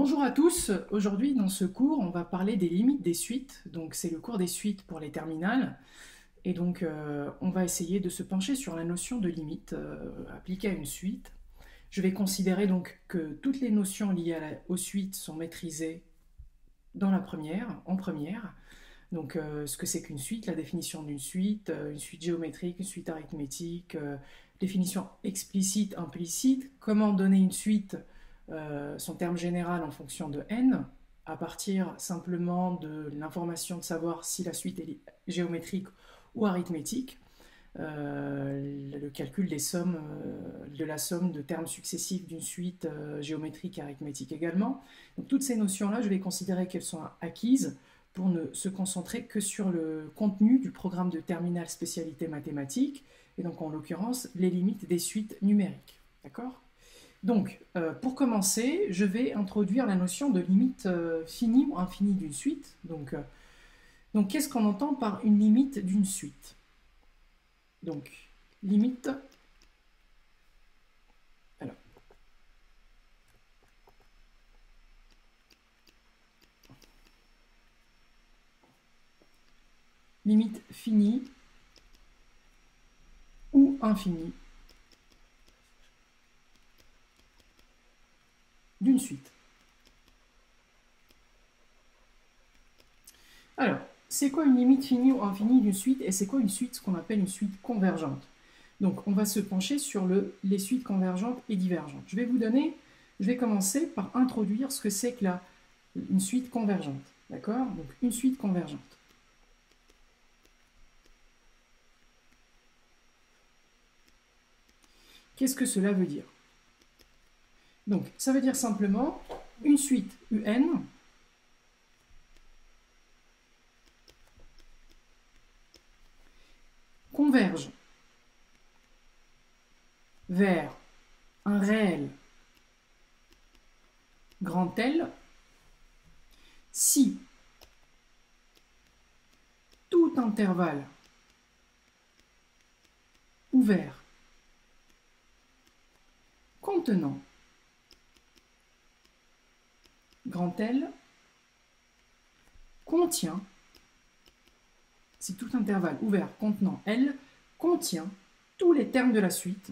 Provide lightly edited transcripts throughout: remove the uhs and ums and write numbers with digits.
Bonjour à tous, aujourd'hui dans ce cours on va parler des limites des suites, donc c'est le cours des suites pour les terminales, et donc on va essayer de se pencher sur la notion de limite appliquée à une suite. Je vais considérer donc que toutes les notions liées aux suites sont maîtrisées dans en première, donc ce que c'est qu'une suite, la définition d'une suite, une suite géométrique, une suite arithmétique, définition explicite, implicite, comment donner une suite, son terme général en fonction de n, à partir simplement de l'information de savoir si la suite est géométrique ou arithmétique, le calcul des sommes, de la somme de termes successifs d'une suite géométrique et arithmétique également. Donc toutes ces notions-là, je vais considérer qu'elles sont acquises pour ne se concentrer que sur le contenu du programme de terminale spécialité mathématiques, et donc en l'occurrence les limites des suites numériques. D'accord ? Donc, pour commencer, je vais introduire la notion de limite finie ou infinie d'une suite. Donc qu'est-ce qu'on entend par une limite d'une suite? Donc, limite... Alors, limite finie ou infinie d'une suite. Alors, c'est quoi une limite finie ou infinie d'une suite, et c'est quoi une suite, ce qu'on appelle une suite convergente? Donc, on va se pencher sur les suites convergentes et divergentes. Je vais commencer par introduire ce que c'est que une suite convergente. D'accord? Donc, une suite convergente. Qu'est-ce que cela veut dire? Donc, ça veut dire simplement une suite UN converge vers un réel grand L si tout intervalle ouvert contenant grand L contient, si tout intervalle ouvert contenant L contient tous les termes de la suite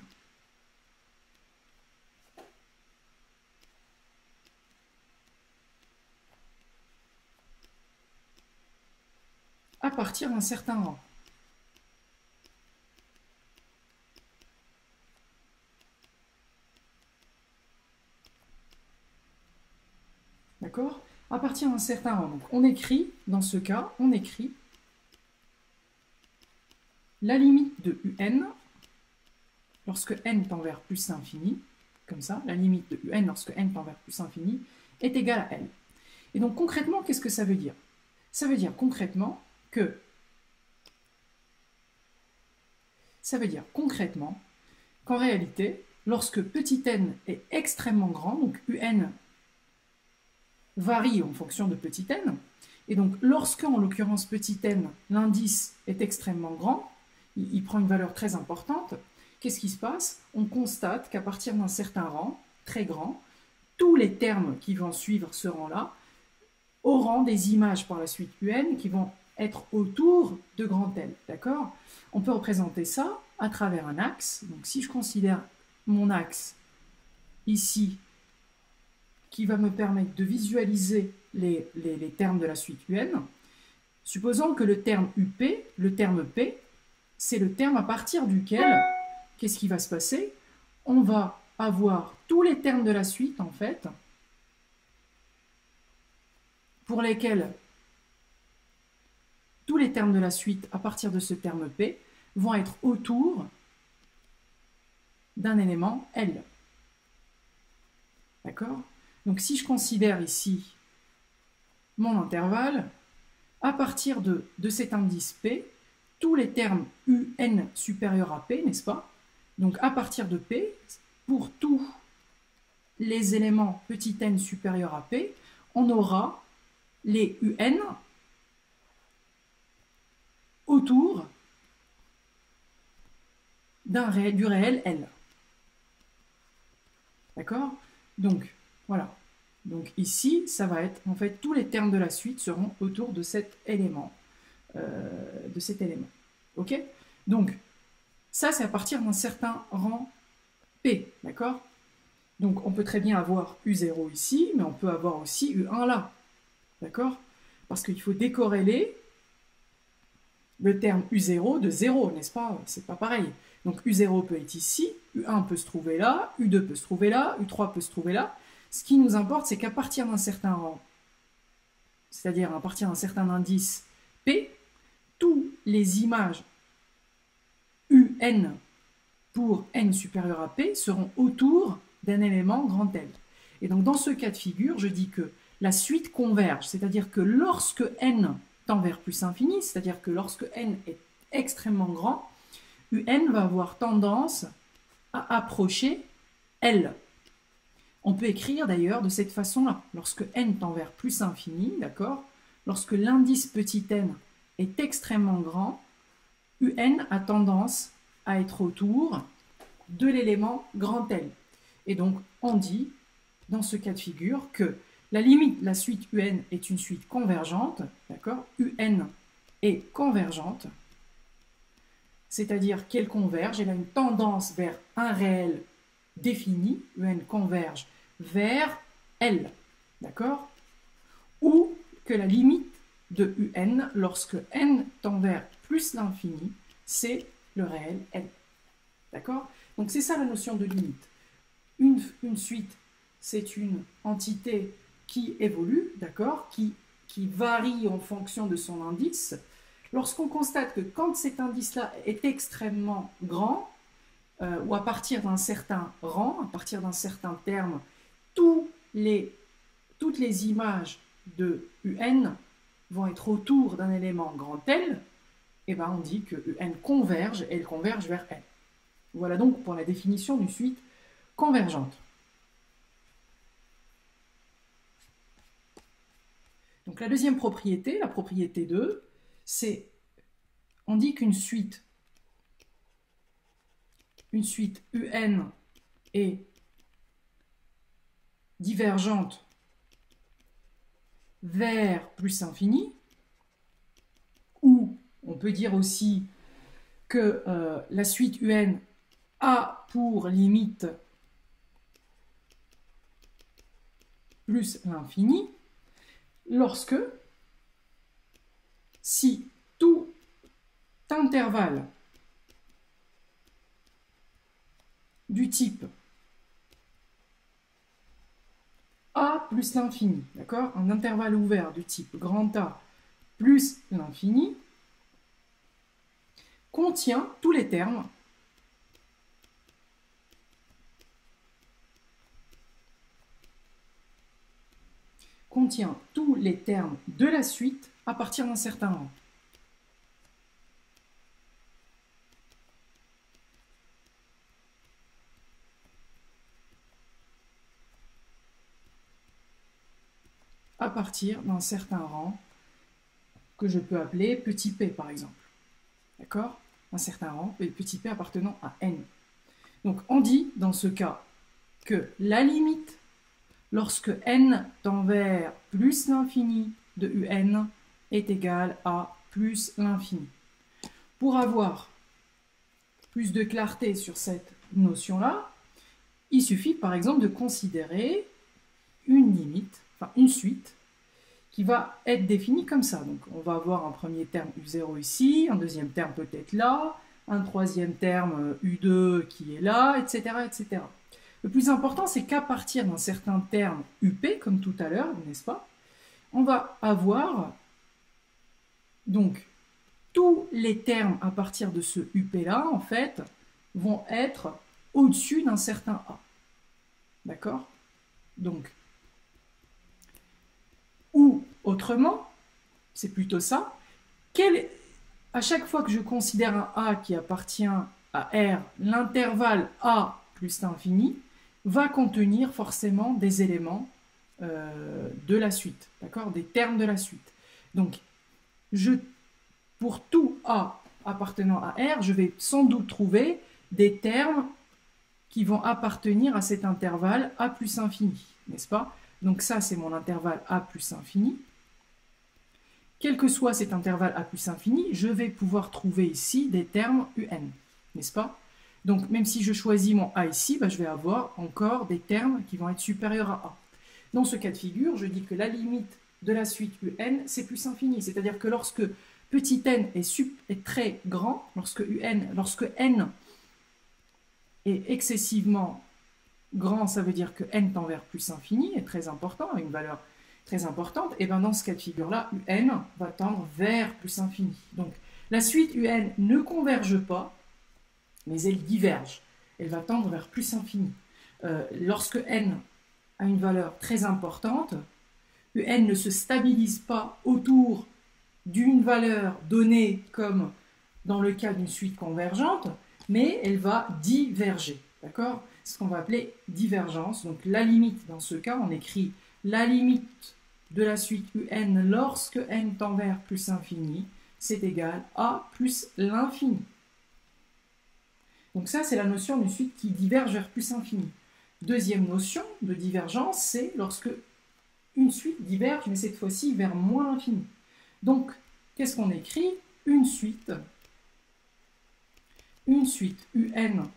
à partir d'un certain rang. D'accord? À partir d'un certain rang. Donc on écrit, dans ce cas, on écrit la limite de UN, lorsque n tend vers plus l'infini, comme ça, la limite de UN lorsque n tend vers plus l'infini, est égale à L. Et donc concrètement, qu'est-ce que ça veut dire? Ça veut dire concrètement qu'en réalité, lorsque petit n est extrêmement grand, donc UN varie en fonction de petit n, et donc lorsque, en l'occurrence petit n, l'indice est extrêmement grand, il prend une valeur très importante, qu'est-ce qui se passe? On constate qu'à partir d'un certain rang, très grand, tous les termes qui vont suivre ce rang-là auront des images par la suite UN qui vont être autour de grand L. D'accord? On peut représenter ça à travers un axe. Donc si je considère mon axe ici, qui va me permettre de visualiser les termes de la suite UN, supposons que le terme UP, le terme P, c'est le terme à partir duquel, qu'est-ce qui va se passer? On va avoir tous les termes de la suite, en fait, pour lesquels tous les termes de la suite, à partir de ce terme P, vont être autour d'un élément L. D'accord? Donc si je considère ici mon intervalle, à partir de cet indice P, tous les termes UN supérieurs à P, n'est-ce pas? Donc à partir de P, pour tous les éléments petit n supérieurs à P, on aura les UN autour du réel L. D'accord? Donc, voilà. Donc ici, ça va être, en fait, tous les termes de la suite seront autour de cet élément. Ok? Donc, ça, c'est à partir d'un certain rang P, d'accord? Donc, on peut très bien avoir U0 ici, mais on peut avoir aussi U1 là, d'accord? Parce qu'il faut décorréler le terme U0 de 0, n'est-ce pas? C'est pas pareil. Donc, U0 peut être ici, U1 peut se trouver là, U2 peut se trouver là, U3 peut se trouver là. Ce qui nous importe, c'est qu'à partir d'un certain rang, c'est-à-dire à partir d'un certain indice P, toutes les images UN pour n supérieur à P seront autour d'un élément grand L. Et donc dans ce cas de figure, je dis que la suite converge, c'est-à-dire que lorsque n tend vers plus infini, c'est-à-dire que lorsque n est extrêmement grand, UN va avoir tendance à approcher L. On peut écrire d'ailleurs de cette façon-là, lorsque n tend vers plus infini, d'accord, lorsque l'indice petit n est extrêmement grand, UN a tendance à être autour de l'élément grand L. Et donc, on dit, dans ce cas de figure, que la limite, la suite UN est une suite convergente, d'accord? UN est convergente, c'est-à-dire qu'elle converge, elle a une tendance vers un réel défini, UN converge vers L, d'accord? Ou que la limite de UN, lorsque n tend vers plus l'infini, c'est le réel L. D'accord? Donc c'est ça la notion de limite. Une suite, c'est une entité qui évolue, d'accord? Qui varie en fonction de son indice. Lorsqu'on constate que quand cet indice-là est extrêmement grand, ou à partir d'un certain rang, à partir d'un certain terme, toutes les images de UN vont être autour d'un élément grand L, et ben on dit que UN converge, et elle converge vers L. Voilà donc pour la définition d'une suite convergente. Donc la deuxième propriété, la propriété 2, c'est, on dit qu'une suite UN est divergente vers plus infini, ou on peut dire aussi que la suite UN a pour limite plus l'infini, lorsque, si tout intervalle du type A plus l'infini, d'accord? Un intervalle ouvert du type grand A plus l'infini contient tous les termes de la suite à partir d'un certain rang. À partir d'un certain rang que je peux appeler petit p par exemple. D'accord? Un certain rang, petit p appartenant à n. Donc on dit dans ce cas que la limite lorsque n tend vers plus l'infini de UN est égale à plus l'infini. Pour avoir plus de clarté sur cette notion-là, il suffit par exemple de considérer une limite, enfin une suite, qui va être définie comme ça. Donc on va avoir un premier terme U0 ici, un deuxième terme peut-être là, un troisième terme U2 qui est là, etc. etc. Le plus important, c'est qu'à partir d'un certain terme UP, comme tout à l'heure, n'est-ce pas, on va avoir donc tous les termes à partir de ce UP-là, en fait, vont être au-dessus d'un certain A. D'accord? Donc, ou autrement, c'est plutôt ça, à chaque fois que je considère un A qui appartient à R, l'intervalle A plus l'infini va contenir forcément des éléments de la suite, d'accord? Des termes de la suite. Donc, pour tout A appartenant à R, je vais sans doute trouver des termes qui vont appartenir à cet intervalle A plus infini, n'est-ce pas? Donc ça, c'est mon intervalle a plus infini. Quel que soit cet intervalle a plus infini, je vais pouvoir trouver ici des termes un, n'est-ce pas? Donc même si je choisis mon a ici, je vais avoir encore des termes qui vont être supérieurs à a. Dans ce cas de figure, je dis que la limite de la suite un, c'est plus infini. C'est-à-dire que lorsque petit n est très grand, lorsque n est excessivement grand, ça veut dire que n tend vers plus infini, est très important, a une valeur très importante, et bien dans ce cas de figure-là, un va tendre vers plus infini. Donc la suite un ne converge pas, mais elle diverge. Elle va tendre vers plus infini. Lorsque n a une valeur très importante, un ne se stabilise pas autour d'une valeur donnée comme dans le cas d'une suite convergente, mais elle va diverger. D'accord? C'est ce qu'on va appeler divergence. Donc la limite, dans ce cas, on écrit la limite de la suite un lorsque n tend vers plus infini, c'est égal à plus l'infini. Donc ça, c'est la notion d'une suite qui diverge vers plus infini. Deuxième notion de divergence, c'est lorsque une suite diverge, mais cette fois-ci vers moins l'infini. Donc, qu'est-ce qu'on écrit? Une suite un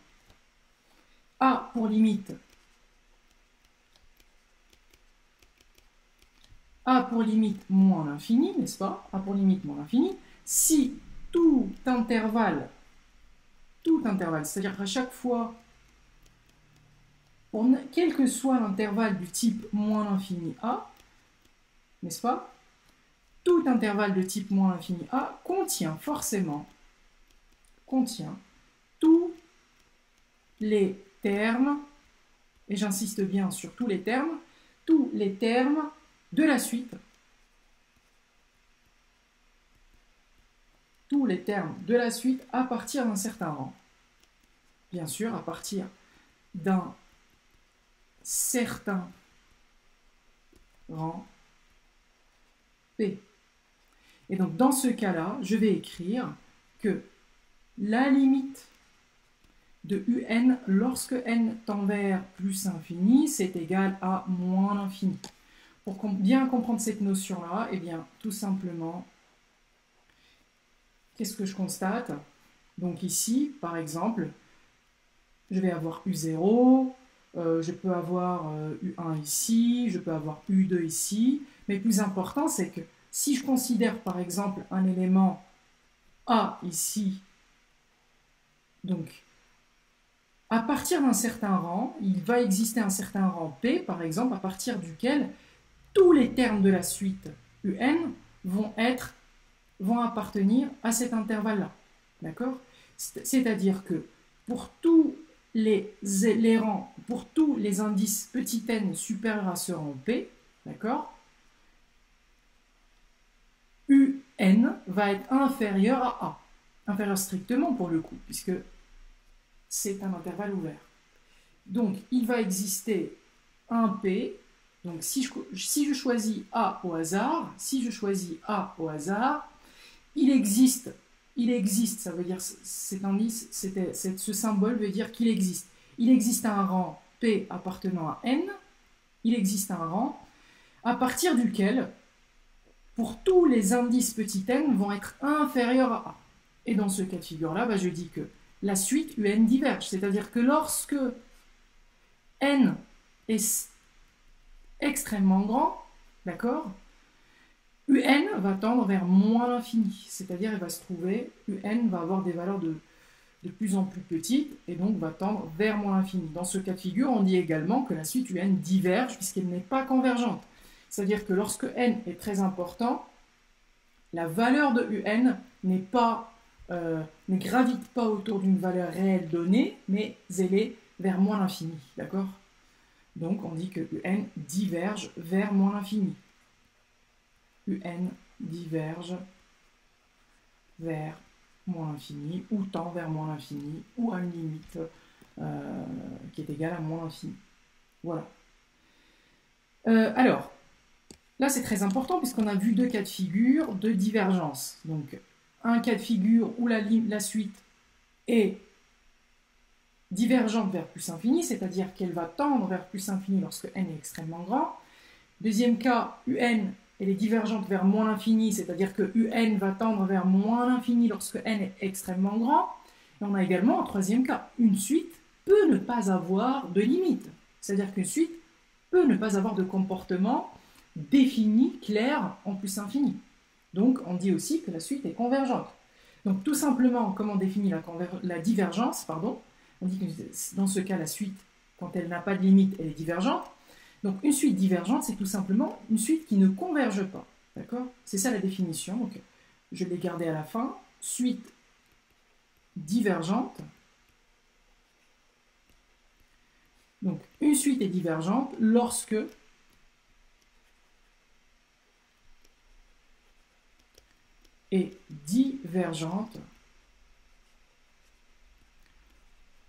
a pour limite moins l'infini, n'est-ce pas? A pour limite moins l'infini, si tout intervalle, c'est-à-dire qu'à chaque fois, quel que soit l'intervalle du type moins l'infini a, n'est-ce pas? Tout intervalle de type moins l'infini a contient forcément tous les termes, et j'insiste bien sur tous les termes de la suite. Tous les termes de la suite à partir d'un certain rang. Bien sûr, à partir d'un certain rang P. Et donc, dans ce cas-là, je vais écrire que la limite de un lorsque n tend vers plus infini, c'est égal à moins l'infini. Pour bien comprendre cette notion-là, eh bien, tout simplement, qu'est-ce que je constate? Donc ici, par exemple, je vais avoir U0, je peux avoir U1 ici, je peux avoir U2 ici, mais le plus important, c'est que si je considère par exemple un élément A ici, donc à partir d'un certain rang, il va exister un certain rang P, par exemple, à partir duquel tous les termes de la suite un vont appartenir à cet intervalle-là. D'accord? C'est-à-dire que pour tous les rangs, pour tous les indices petit n supérieurs à ce rang P, d'accord, un va être inférieur à A. Inférieur strictement pour le coup, puisque c'est un intervalle ouvert. Donc, il va exister un P. Donc, si je choisis A au hasard, il existe, ça veut dire, cet indice, ce symbole veut dire qu'il existe. Il existe un rang P appartenant à N, il existe un rang à partir duquel, pour tous les indices petit n vont être inférieurs à A. Et dans ce cas de figure-là, je dis que la suite un diverge, c'est-à-dire que lorsque n est extrêmement grand, d'accord, un va tendre vers moins l'infini, c'est-à-dire il va se trouver, un va avoir des valeurs de plus en plus petites, et donc va tendre vers moins l'infini. Dans ce cas de figure, on dit également que la suite un diverge, puisqu'elle n'est pas convergente. C'est-à-dire que lorsque n est très important, la valeur de un ne gravite pas autour d'une valeur réelle donnée, mais elle est vers moins l'infini, d'accord? Donc on dit que un diverge vers moins l'infini. Un diverge vers moins l'infini, ou tend vers moins l'infini, ou à une limite qui est égale à moins l'infini. Voilà. Alors, là c'est très important puisqu'on a vu deux cas de figure de divergence. Donc, un cas de figure où la suite est divergente vers plus infini, c'est-à-dire qu'elle va tendre vers plus infini lorsque n est extrêmement grand. Deuxième cas, UN, elle est divergente vers moins l'infini, c'est-à-dire que UN va tendre vers moins l'infini lorsque n est extrêmement grand. Et on a également un troisième cas, une suite peut ne pas avoir de limite, c'est-à-dire qu'une suite peut ne pas avoir de comportement défini, clair, en plus infini. Donc on dit aussi que la suite est convergente. Donc tout simplement, comment on définit la divergence, pardon, on dit que dans ce cas, la suite, quand elle n'a pas de limite, elle est divergente. Donc une suite divergente, c'est tout simplement une suite qui ne converge pas. D'accord? C'est ça la définition. Donc, je l'ai gardé à la fin. Suite divergente. Donc une suite est divergente lorsque est divergente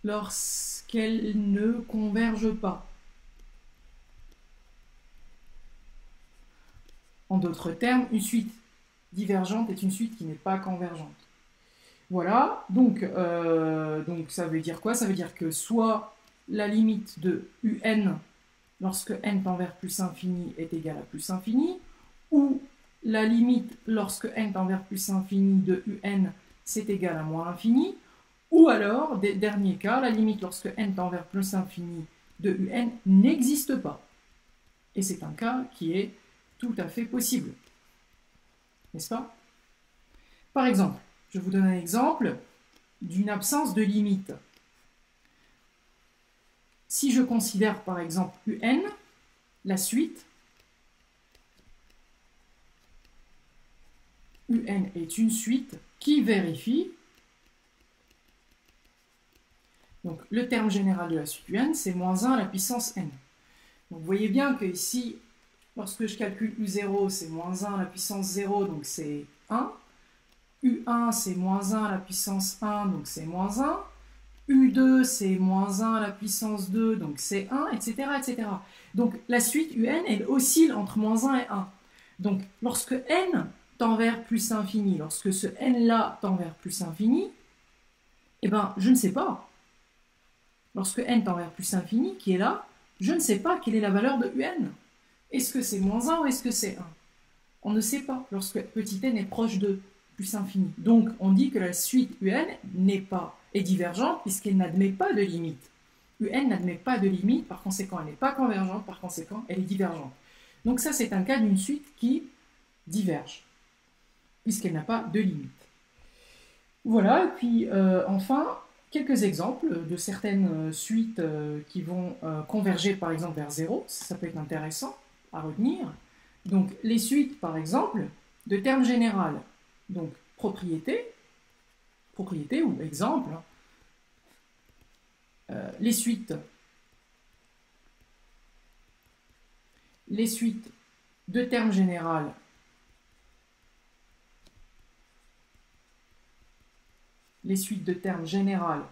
lorsqu'elle ne converge pas. En d'autres termes, une suite divergente est une suite qui n'est pas convergente. Voilà, donc ça veut dire quoi? Ça veut dire que soit la limite de un lorsque n tend vers plus infini est égale à plus infini, ou la limite lorsque n tend vers plus infini de un c'est égal à moins infini, ou alors, dernier cas, la limite lorsque n tend vers plus infini de un n'existe pas. Et c'est un cas qui est tout à fait possible. N'est-ce pas? Par exemple, je vous donne un exemple d'une absence de limite. Si je considère par exemple un, la suite, un est une suite qui vérifie, donc le terme général de la suite un, c'est moins 1 à la puissance n. Donc vous voyez bien que ici, lorsque je calcule U0, c'est moins 1 à la puissance 0, donc c'est 1. U1, c'est moins 1 à la puissance 1, donc c'est moins 1. U2, c'est moins 1 à la puissance 2, donc c'est 1, etc., etc. Donc la suite UN, elle oscille entre moins 1 et 1. Donc lorsque n tend vers plus infini, lorsque ce n-là tend vers plus infini, eh bien, je ne sais pas. Lorsque n tend vers plus infini, qui est là, je ne sais pas quelle est la valeur de UN. Est-ce que c'est moins 1 ou est-ce que c'est 1? On ne sait pas lorsque petit n est proche de plus infini. Donc on dit que la suite UN est divergente puisqu'elle n'admet pas de limite. UN n'admet pas de limite, par conséquent elle n'est pas convergente, par conséquent elle est divergente. Donc ça c'est un cas d'une suite qui diverge, puisqu'elle n'a pas de limite. Voilà, et puis enfin, quelques exemples de certaines suites qui vont converger par exemple vers 0, ça peut être intéressant à retenir. Donc les suites par exemple de termes général, donc propriété ou exemple, les suites de termes général les suites de termes général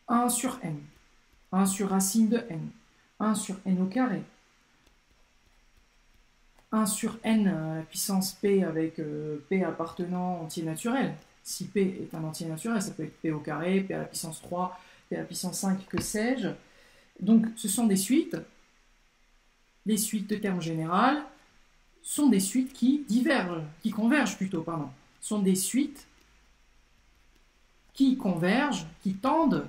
1 sur n, 1 sur racine de n, 1 sur n au carré, 1 sur n à la puissance p avec p appartenant entier naturel. Si p est un entier naturel, ça peut être p au carré, p à la puissance 3, p à la puissance 5, que sais-je. Donc ce sont des suites. Les suites de termes général sont des suites qui convergent plutôt, pardon. Sont des suites qui convergent, qui tendent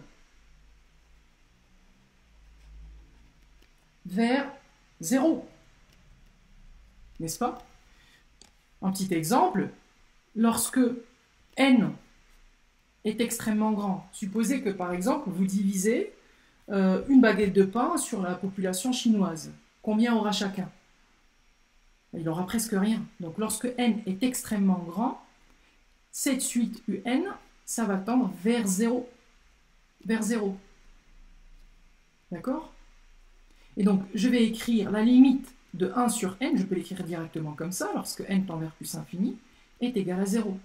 vers 0. N'est-ce pas? Un petit exemple, lorsque n est extrêmement grand, supposez que par exemple vous divisez une baguette de pain sur la population chinoise. Combien aura chacun? Il n'aura presque rien. Donc lorsque n est extrêmement grand, cette suite un, ça va tendre vers 0. Vers 0. D'accord? Et donc je vais écrire la limite de 1 sur n, je peux l'écrire directement comme ça, lorsque n tend vers plus infini, est égal à 0.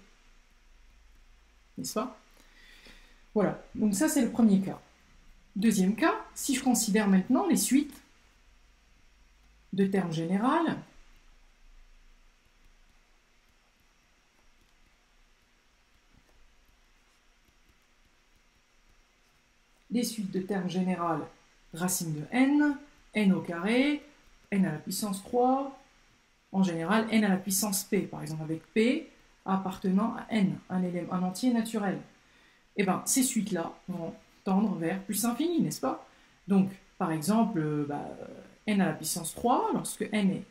N'est-ce pas? Voilà, donc ça c'est le premier cas. Deuxième cas, si je considère maintenant les suites de termes général, les suites de termes général racine de n, n au carré, n à la puissance 3, en général n à la puissance p, par exemple avec p appartenant à n, un entier naturel. Et bien ces suites-là vont tendre vers plus infini, n'est-ce pas? Donc par exemple, n à la puissance 3, lorsque n est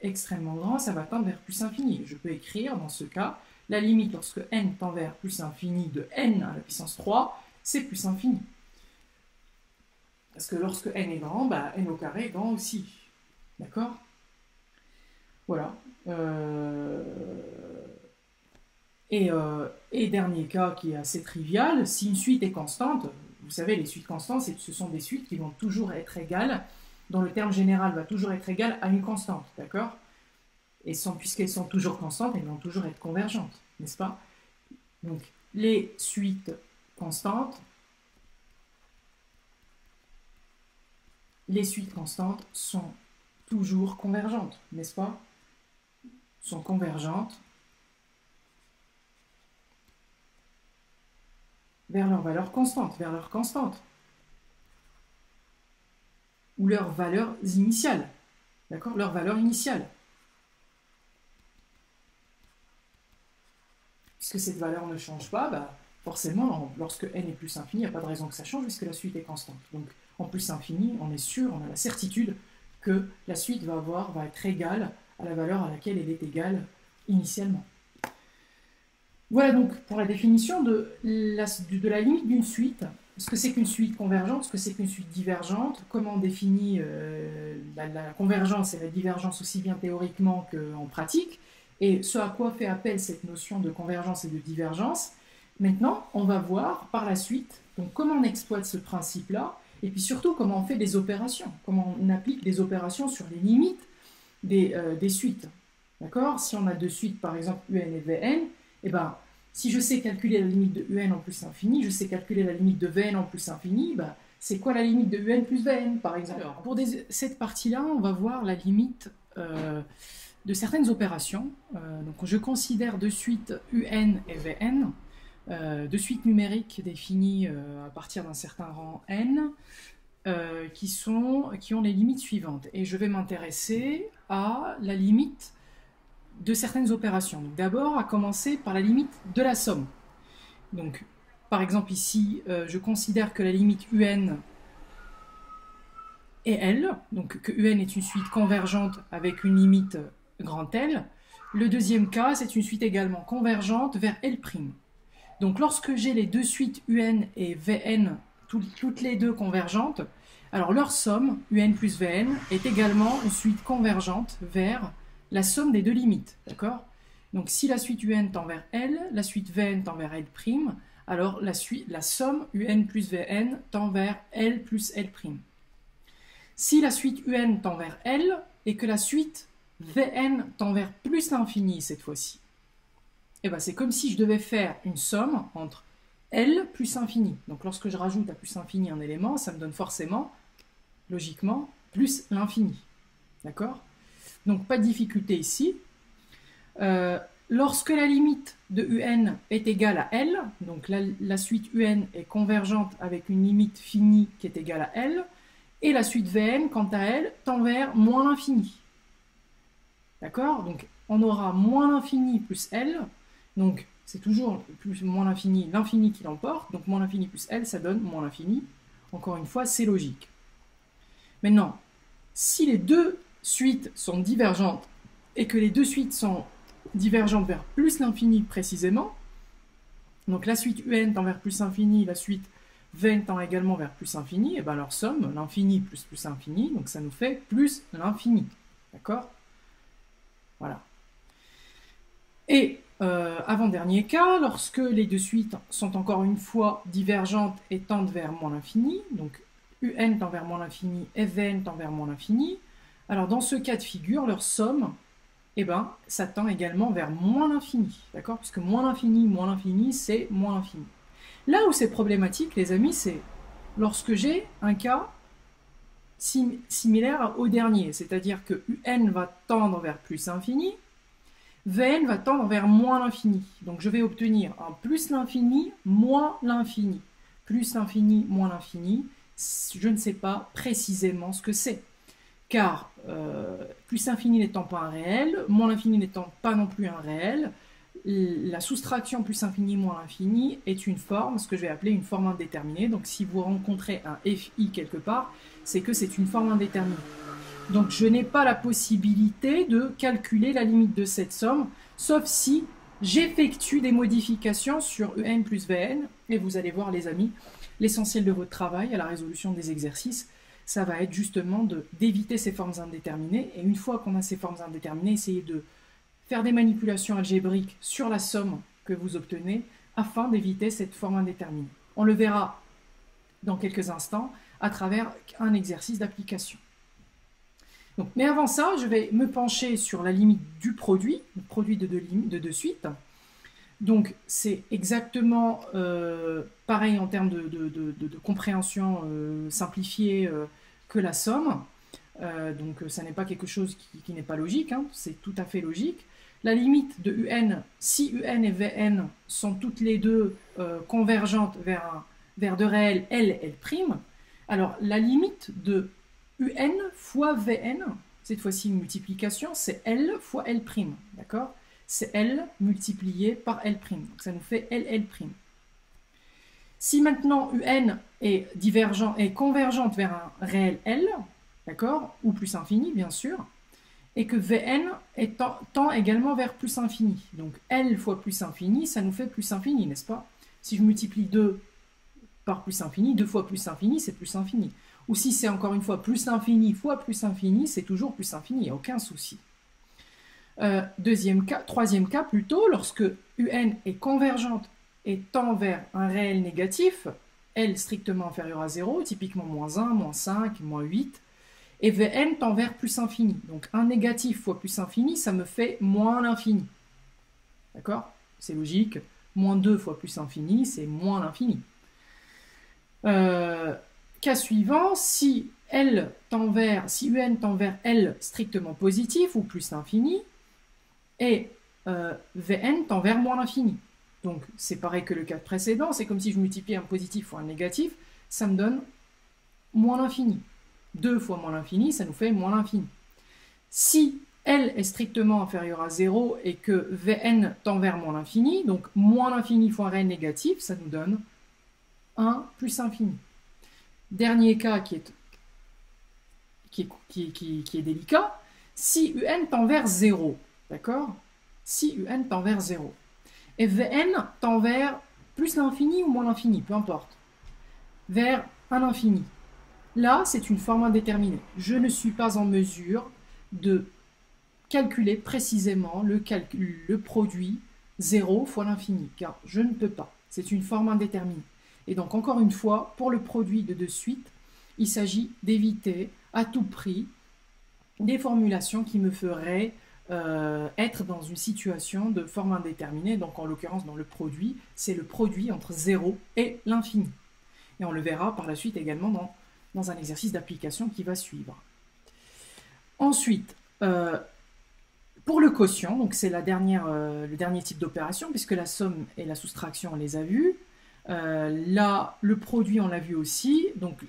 extrêmement grand, ça va tendre vers plus infini. Je peux écrire dans ce cas, la limite lorsque n tend vers plus infini de n à la puissance 3, c'est plus infini. Parce que lorsque n est grand, n au carré est grand aussi. D'accord? Voilà. Et dernier cas qui est assez trivial, si une suite est constante, vous savez, les suites constantes, ce sont des suites qui vont toujours être égales, dont le terme général va toujours être égal à une constante, d'accord? Et puisqu'elles sont toujours constantes, elles vont toujours être convergentes, n'est-ce pas? Donc, les suites constantes, sont toujours convergentes, n'est-ce pas? Sont convergentes vers leur valeur constante, ou leurs valeurs initiales, d'accord? Leur valeur initiale. Puisque cette valeur ne change pas, forcément, lorsque n est plus infini, il n'y a pas de raison que ça change, puisque la suite est constante. Donc, en plus infini, on est sûr, on a la certitude que la suite va être égale à la valeur à laquelle elle est égale initialement. Voilà donc pour la définition de la limite d'une suite. Ce que c'est qu'une suite convergente, ce que c'est qu'une suite divergente, comment on définit la convergence et la divergence aussi bien théoriquement qu'en pratique, et ce à quoi fait appel cette notion de convergence et de divergence. Maintenant, on va voir par la suite donc, comment on exploite ce principe-là, et puis surtout comment on fait des opérations, comment on applique des opérations sur les limites des suites. D'accord? Si on a deux suites, par exemple un et vn, si je sais calculer la limite de un en plus infini, je sais calculer la limite de vn en plus infini, c'est quoi la limite de un plus vn, par exemple? Alors, pour cette partie-là, on va voir la limite de certaines opérations. Donc, je considère de suite un et vn, de suites numériques définies à partir d'un certain rang n, qui ont les limites suivantes. Et je vais m'intéresser à la limite de certaines opérations. D'abord, à commencer par la limite de la somme. Donc, par exemple, ici, je considère que la limite un est L, donc que un est une suite convergente avec une limite grand L. Le deuxième cas, c'est une suite également convergente vers L'. Donc, lorsque j'ai les deux suites un et vn, toutes les deux convergentes, alors leur somme, un plus vn, est également une suite convergente vers la somme des deux limites, d'accord? Donc si la suite un tend vers L, la suite vn tend vers L', alors la somme un plus vn tend vers L plus L'. Si la suite un tend vers L et que la suite vn tend vers plus l'infini cette fois-ci, c'est comme si je devais faire une somme entre L plus infini. Donc lorsque je rajoute à plus infini un élément, ça me donne forcément, logiquement, plus l'infini. D'accord? Donc pas de difficulté ici. Lorsque la limite de un est égale à L, donc la suite un est convergente avec une limite finie qui est égale à L, et la suite Vn, quant à elle, tend vers moins l'infini. D'accord? Donc on aura moins l'infini plus L, donc c'est toujours plus moins l'infini qui l'emporte, donc moins l'infini plus L, ça donne moins l'infini. Encore une fois, c'est logique. Maintenant, si les deux suites sont divergentes et que les deux suites sont divergentes vers plus l'infini précisément, donc la suite un tend vers plus infini, la suite vn tend également vers plus infini, et leur somme, l'infini plus plus infini, donc ça nous fait plus l'infini. D'accord? Voilà. Et avant-dernier cas, lorsque les deux suites sont encore une fois divergentes et tendent vers moins l'infini, donc un tend vers moins l'infini et vn tend vers moins l'infini, alors dans ce cas de figure, leur somme, ça tend également vers moins l'infini, d'accord? Puisque moins l'infini, c'est moins l'infini. Là où c'est problématique, les amis, c'est lorsque j'ai un cas similaire au dernier, c'est-à-dire que un va tendre vers plus infini, Vn va tendre vers moins l'infini. Donc je vais obtenir un plus l'infini, moins l'infini. Plus l'infini, moins l'infini, je ne sais pas précisément ce que c'est. car plus infini n'étant pas un réel, moins l'infini n'étant pas non plus un réel, la soustraction plus infini moins l'infini est une forme, ce que je vais appeler une forme indéterminée. Donc si vous rencontrez un FI quelque part, c'est que c'est une forme indéterminée. Donc je n'ai pas la possibilité de calculer la limite de cette somme, sauf si j'effectue des modifications sur UN plus VN, et vous allez voir les amis, l'essentiel de votre travail à la résolution des exercices, ça va être justement d'éviter ces formes indéterminées, et une fois qu'on a ces formes indéterminées, essayez de faire des manipulations algébriques sur la somme que vous obtenez, afin d'éviter cette forme indéterminée. On le verra dans quelques instants à travers un exercice d'application. Mais avant ça, je vais me pencher sur la limite du produit, le produit de deux suites. Donc c'est exactement pareil en termes de compréhension simplifiée que la somme. Donc ça n'est pas quelque chose qui n'est pas logique, hein, c'est tout à fait logique. La limite de UN, si UN et VN sont toutes les deux convergentes vers de réel L, L', alors la limite de UN fois Vn, cette fois-ci une multiplication, c'est L fois L', d'accord? C'est L multiplié par L', donc ça nous fait LL'. Si maintenant UN est convergente vers un réel L, d'accord, ou plus infini bien sûr, et que Vn tend également vers plus infini, donc L fois plus infini, ça nous fait plus infini, n'est-ce pas? Si je multiplie 2 par plus infini, 2 fois plus infini, c'est plus infini. Ou si c'est encore une fois plus infini fois plus infini, c'est toujours plus infini, il n'y a aucun souci. Troisième cas plutôt, lorsque UN est convergente et tend vers un réel négatif, L strictement inférieur à 0, typiquement moins 1, moins 5, moins 8, et Vn tend vers plus infini. Donc un négatif fois plus infini, ça me fait moins l'infini. D'accord? C'est logique. Moins 2 fois plus infini, c'est moins l'infini. Cas suivant, si UN tend vers L strictement positif ou plus infini, et Vn tend vers moins l'infini. Donc c'est pareil que le cas précédent, c'est comme si je multipliais un positif fois un négatif, ça me donne moins l'infini. 2 fois moins l'infini, ça nous fait moins l'infini. Si L est strictement inférieur à 0 et que Vn tend vers moins l'infini, donc moins l'infini fois un réel négatif, ça nous donne 1 plus infini. Dernier cas qui est délicat, si UN tend vers 0, d'accord? Si UN tend vers 0, et Vn tend vers plus l'infini ou moins l'infini, peu importe, vers un infini. Là, c'est une forme indéterminée. Je ne suis pas en mesure de calculer précisément le produit 0 fois l'infini, car je ne peux pas. C'est une forme indéterminée. Et donc, encore une fois, pour le produit de deux suites, il s'agit d'éviter à tout prix des formulations qui me feraient être dans une situation de forme indéterminée. Donc, en l'occurrence, dans le produit, c'est le produit entre 0 et l'infini. Et on le verra par la suite également dans un exercice d'application qui va suivre. Ensuite, pour le quotient, donc c'est le dernier type d'opération, puisque la somme et la soustraction, on les a vues. Là, le produit, on l'a vu aussi. Donc,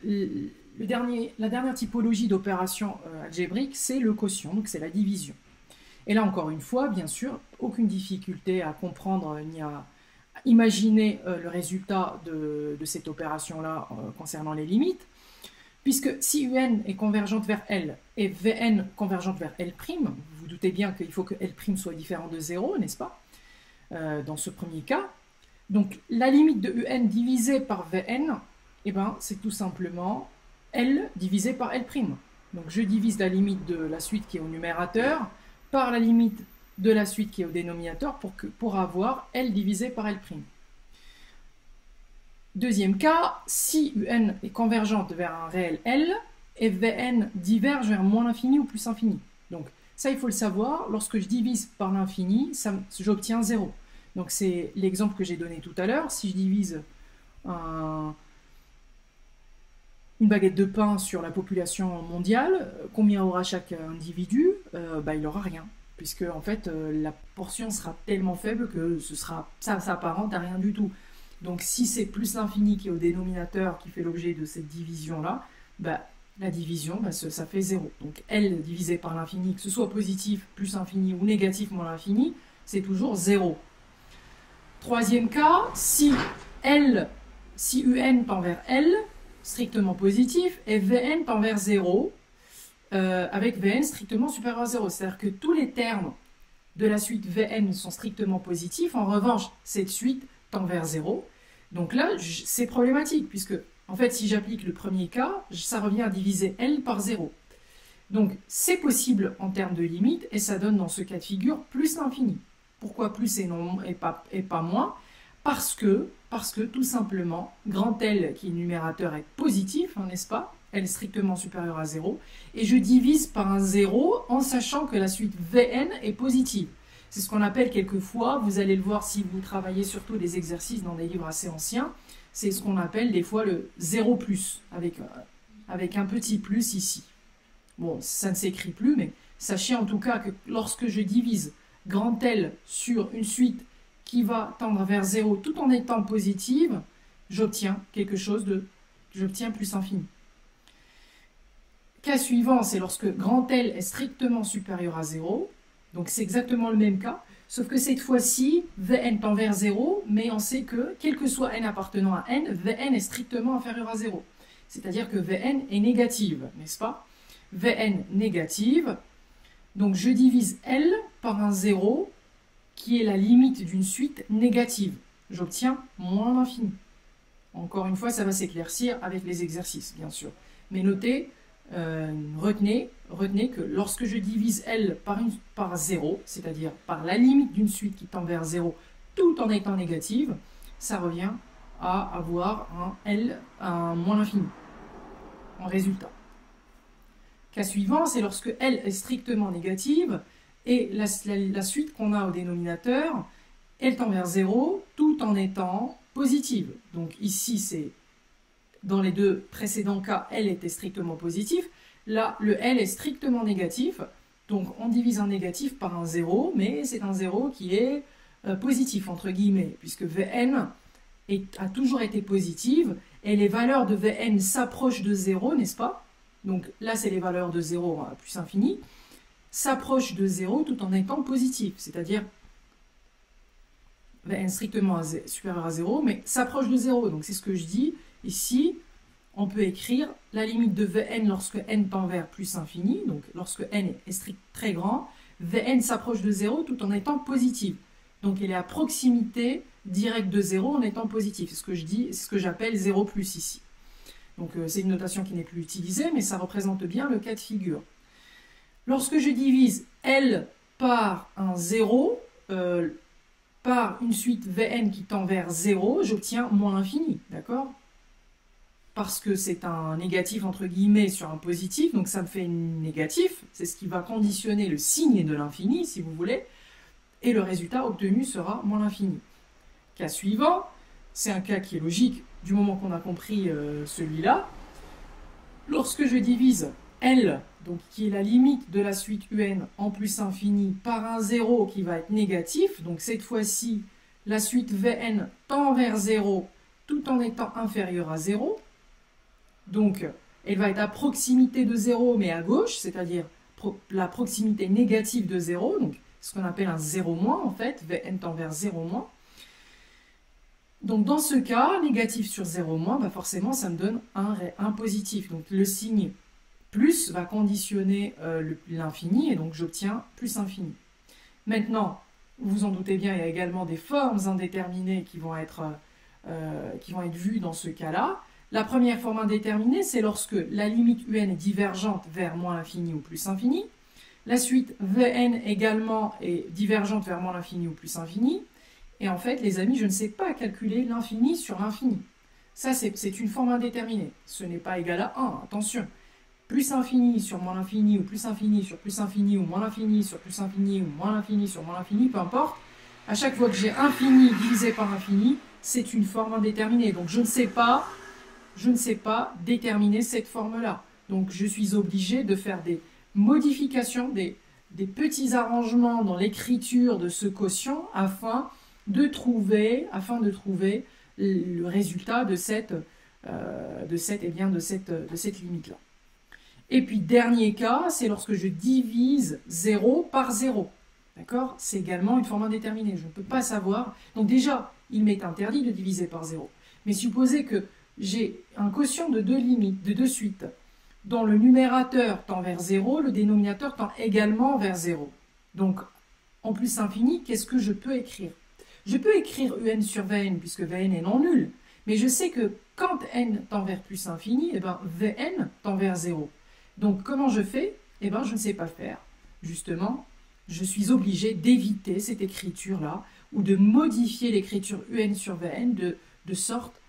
la dernière typologie d'opération algébrique, c'est le quotient, donc c'est la division. Et là, encore une fois, bien sûr, aucune difficulté à comprendre ni à imaginer le résultat de cette opération-là concernant les limites, puisque si UN est convergente vers L et Vn convergente vers L', vous vous doutez bien qu'il faut que L' soit différent de 0, n'est-ce pas, dans ce premier cas. Donc la limite de UN divisée par Vn, eh ben, c'est tout simplement L divisé par L'. Donc je divise la limite de la suite qui est au numérateur par la limite de la suite qui est au dénominateur pour avoir L divisé par L'. Deuxième cas, si UN est convergente vers un réel L et Vn diverge vers moins l'infini ou plus infini. Donc ça, il faut le savoir, lorsque je divise par l'infini, j'obtiens 0. Donc c'est l'exemple que j'ai donné tout à l'heure. Si je divise une baguette de pain sur la population mondiale, combien aura chaque individu? Il n'aura rien, puisque en fait la portion sera tellement faible que ça s'apparente à rien du tout. Donc si c'est plus l'infini qui est au dénominateur qui fait l'objet de cette division-là, la division, ça fait 0. Donc L divisé par l'infini, que ce soit positif plus infini ou négatif moins l'infini, c'est toujours 0. Troisième cas, si UN tend vers L, strictement positif, et Vn tend vers 0, avec Vn strictement supérieur à 0. C'est-à-dire que tous les termes de la suite Vn sont strictement positifs. En revanche, cette suite tend vers 0. Donc là, c'est problématique, puisque, en fait, si j'applique le premier cas, ça revient à diviser L par 0. Donc, c'est possible en termes de limite, et ça donne dans ce cas de figure plus l'infini. Pourquoi plus et pas moins? Parce que, tout simplement, grand L, qui est numérateur, est positif, hein, n'est-ce pas? L strictement supérieur à 0, et je divise par un 0 en sachant que la suite Vn est positive. C'est ce qu'on appelle quelquefois, vous allez le voir si vous travaillez surtout des exercices dans des livres assez anciens, c'est ce qu'on appelle des fois le 0+, avec un petit plus ici. Bon, ça ne s'écrit plus, mais sachez en tout cas que lorsque je divise grand L sur une suite qui va tendre vers 0 tout en étant positive, j'obtiens j'obtiens plus infini. Cas suivant, c'est lorsque grand L est strictement supérieur à 0. Donc c'est exactement le même cas, sauf que cette fois-ci, Vn tend vers 0, mais on sait que, quel que soit n appartenant à n, Vn est strictement inférieur à 0. C'est-à-dire que Vn est négative, n'est-ce pas? Vn négative, donc je divise L par un 0, qui est la limite d'une suite négative. J'obtiens moins l'infini. Encore une fois, ça va s'éclaircir avec les exercices, bien sûr. Mais notez, retenez que lorsque je divise L par 0, c'est-à-dire par la limite d'une suite qui tend vers 0 tout en étant négative, ça revient à avoir un moins l'infini en résultat. Cas suivant, c'est lorsque L est strictement négative et la suite qu'on a au dénominateur, elle tend vers 0 tout en étant positive. Donc ici, c'est dans les deux précédents cas, L était strictement positif. Là, le L est strictement négatif. Donc, on divise un négatif par un 0, mais c'est un 0 qui est positif, entre guillemets, puisque Vn a toujours été positive, et les valeurs de Vn s'approchent de 0, n'est-ce pas? Donc là, c'est les valeurs de 0 à plus infini, s'approchent de 0 tout en étant positives, c'est-à-dire Vn strictement supérieur à 0, mais s'approche de 0. Donc c'est ce que je dis. Ici, on peut écrire la limite de Vn lorsque n tend vers plus infini, donc lorsque n est strict très grand, Vn s'approche de 0 tout en étant positive. Donc elle est à proximité directe de 0 en étant positive. C'est ce que je dis, c'est ce que j'appelle 0+ ici. Donc c'est une notation qui n'est plus utilisée, mais ça représente bien le cas de figure. Lorsque je divise L par un 0, par une suite Vn qui tend vers 0, j'obtiens moins l'infini, d'accord? Parce que c'est un négatif entre guillemets sur un positif, donc ça me fait un négatif, c'est ce qui va conditionner le signe de l'infini, si vous voulez, et le résultat obtenu sera moins l'infini. Cas suivant, c'est un cas qui est logique du moment qu'on a compris celui-là. Lorsque je divise L, donc qui est la limite de la suite UN en plus infini, par un 0 qui va être négatif, donc cette fois-ci, la suite Vn tend vers 0 tout en étant inférieure à 0, donc elle va être à proximité de 0 mais à gauche, c'est-à-dire la proximité négative de 0, donc ce qu'on appelle un 0- en fait, Vn tend vers 0-. Donc dans ce cas, négatif sur 0-, bah forcément ça me donne un positif. Donc le signe plus va conditionner l'infini et donc j'obtiens plus infini. Maintenant, vous vous en doutez bien, il y a également des formes indéterminées qui vont être vues dans ce cas-là. La première forme indéterminée, c'est lorsque la limite UN est divergente vers moins l'infini ou plus infini. La suite Vn également est divergente vers moins l'infini ou plus infini. Et en fait, les amis, je ne sais pas calculer l'infini sur l'infini. Ça, c'est une forme indéterminée. Ce n'est pas égal à 1, attention. Plus infini sur moins l'infini, ou plus infini sur plus infini, ou moins l'infini sur plus infini, ou moins l'infini sur moins l'infini, peu importe. À chaque fois que j'ai infini divisé par infini, c'est une forme indéterminée. Donc je ne sais pas déterminer cette forme-là. Donc je suis obligé de faire des modifications, des petits arrangements dans l'écriture de ce quotient afin de trouver le résultat de cette limite-là. Et puis, dernier cas, c'est lorsque je divise 0 par 0. D'accord? C'est également une forme indéterminée. Je ne peux pas savoir. Donc déjà, il m'est interdit de diviser par 0. Mais supposez que j'ai un quotient de deux limites, de deux suites, dont le numérateur tend vers 0, le dénominateur tend également vers 0. Donc, en plus infini, qu'est-ce que je peux écrire? Je peux écrire un sur Vn, puisque Vn est non nul. Mais je sais que quand n tend vers plus infini, eh ben, Vn tend vers 0. Donc, comment je fais? Eh ben, je ne sais pas faire. Justement, je suis obligé d'éviter cette écriture-là, ou de modifier l'écriture un sur Vn de sorte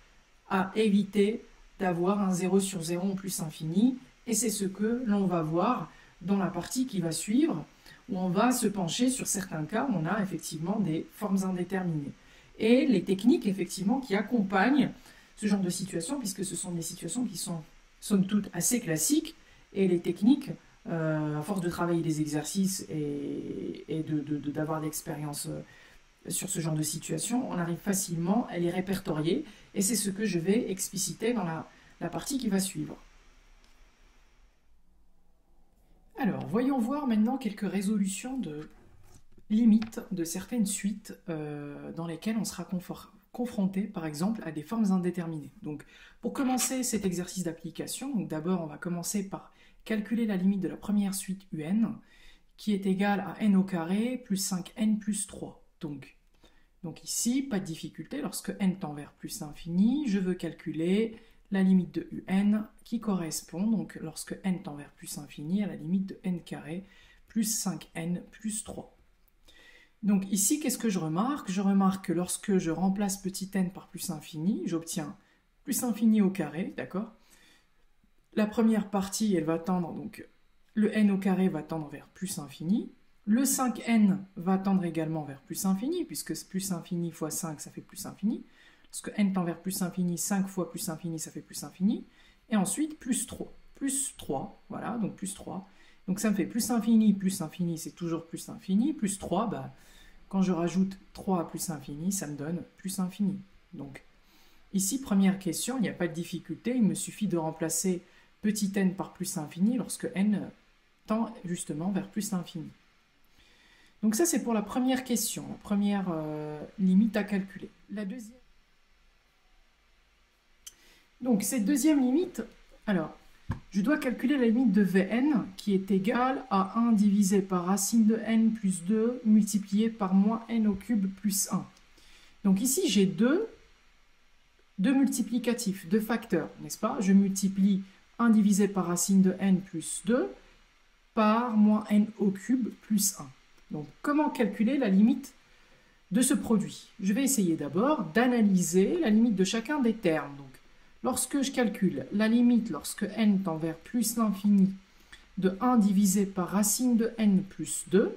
à éviter d'avoir un 0 sur 0 en plus infini. Et c'est ce que l'on va voir dans la partie qui va suivre, où on va se pencher sur certains cas où on a effectivement des formes indéterminées. Et les techniques, effectivement, qui accompagnent ce genre de situation, puisque ce sont des situations qui sont, somme toute, assez classiques, et les techniques, à force de travailler des exercices et d'avoir l'expérience sur ce genre de situation, on arrive facilement à les répertorier, et c'est ce que je vais expliciter dans la partie qui va suivre. Alors, voyons voir maintenant quelques résolutions de limites de certaines suites dans lesquelles on sera confronté, par exemple, à des formes indéterminées. Donc, pour commencer cet exercice d'application, d'abord, on va commencer par calculer la limite de la première suite un, qui est égale à n au carré plus 5n plus 3. Donc ici, pas de difficulté, lorsque n tend vers plus infini, je veux calculer la limite de un qui correspond, donc lorsque n tend vers plus infini, à la limite de n carré plus 5n plus 3. Donc ici, qu'est-ce que je remarque? Je remarque que lorsque je remplace petit n par plus infini, j'obtiens plus infini au carré, d'accord? La première partie, elle va tendre, donc le n au carré va tendre vers plus infini. Le 5n va tendre également vers plus infini, puisque plus infini fois 5, ça fait plus infini. Lorsque n tend vers plus infini, 5 fois plus infini, ça fait plus infini. Et ensuite, plus 3. Plus 3, voilà, donc plus 3. Donc ça me fait plus infini, c'est toujours plus infini. Plus 3, bah, quand je rajoute 3 à plus infini, ça me donne plus infini. Donc ici, première question, il n'y a pas de difficulté, il me suffit de remplacer petit n par plus infini lorsque n tend justement vers plus infini. Donc ça, c'est pour la première question, la première limite à calculer. La deuxième. Donc cette deuxième limite, alors, je dois calculer la limite de Vn qui est égale à 1 divisé par racine de n plus 2 multiplié par moins n au cube plus 1. Donc ici, j'ai deux multiplicatifs, deux facteurs, n'est-ce pas? Je multiplie 1 divisé par racine de n plus 2 par moins n au cube plus 1. Donc, comment calculer la limite de ce produit? Je vais essayer d'abord d'analyser la limite de chacun des termes. Donc, lorsque je calcule la limite lorsque n tend vers plus l'infini de 1 divisé par racine de n plus 2,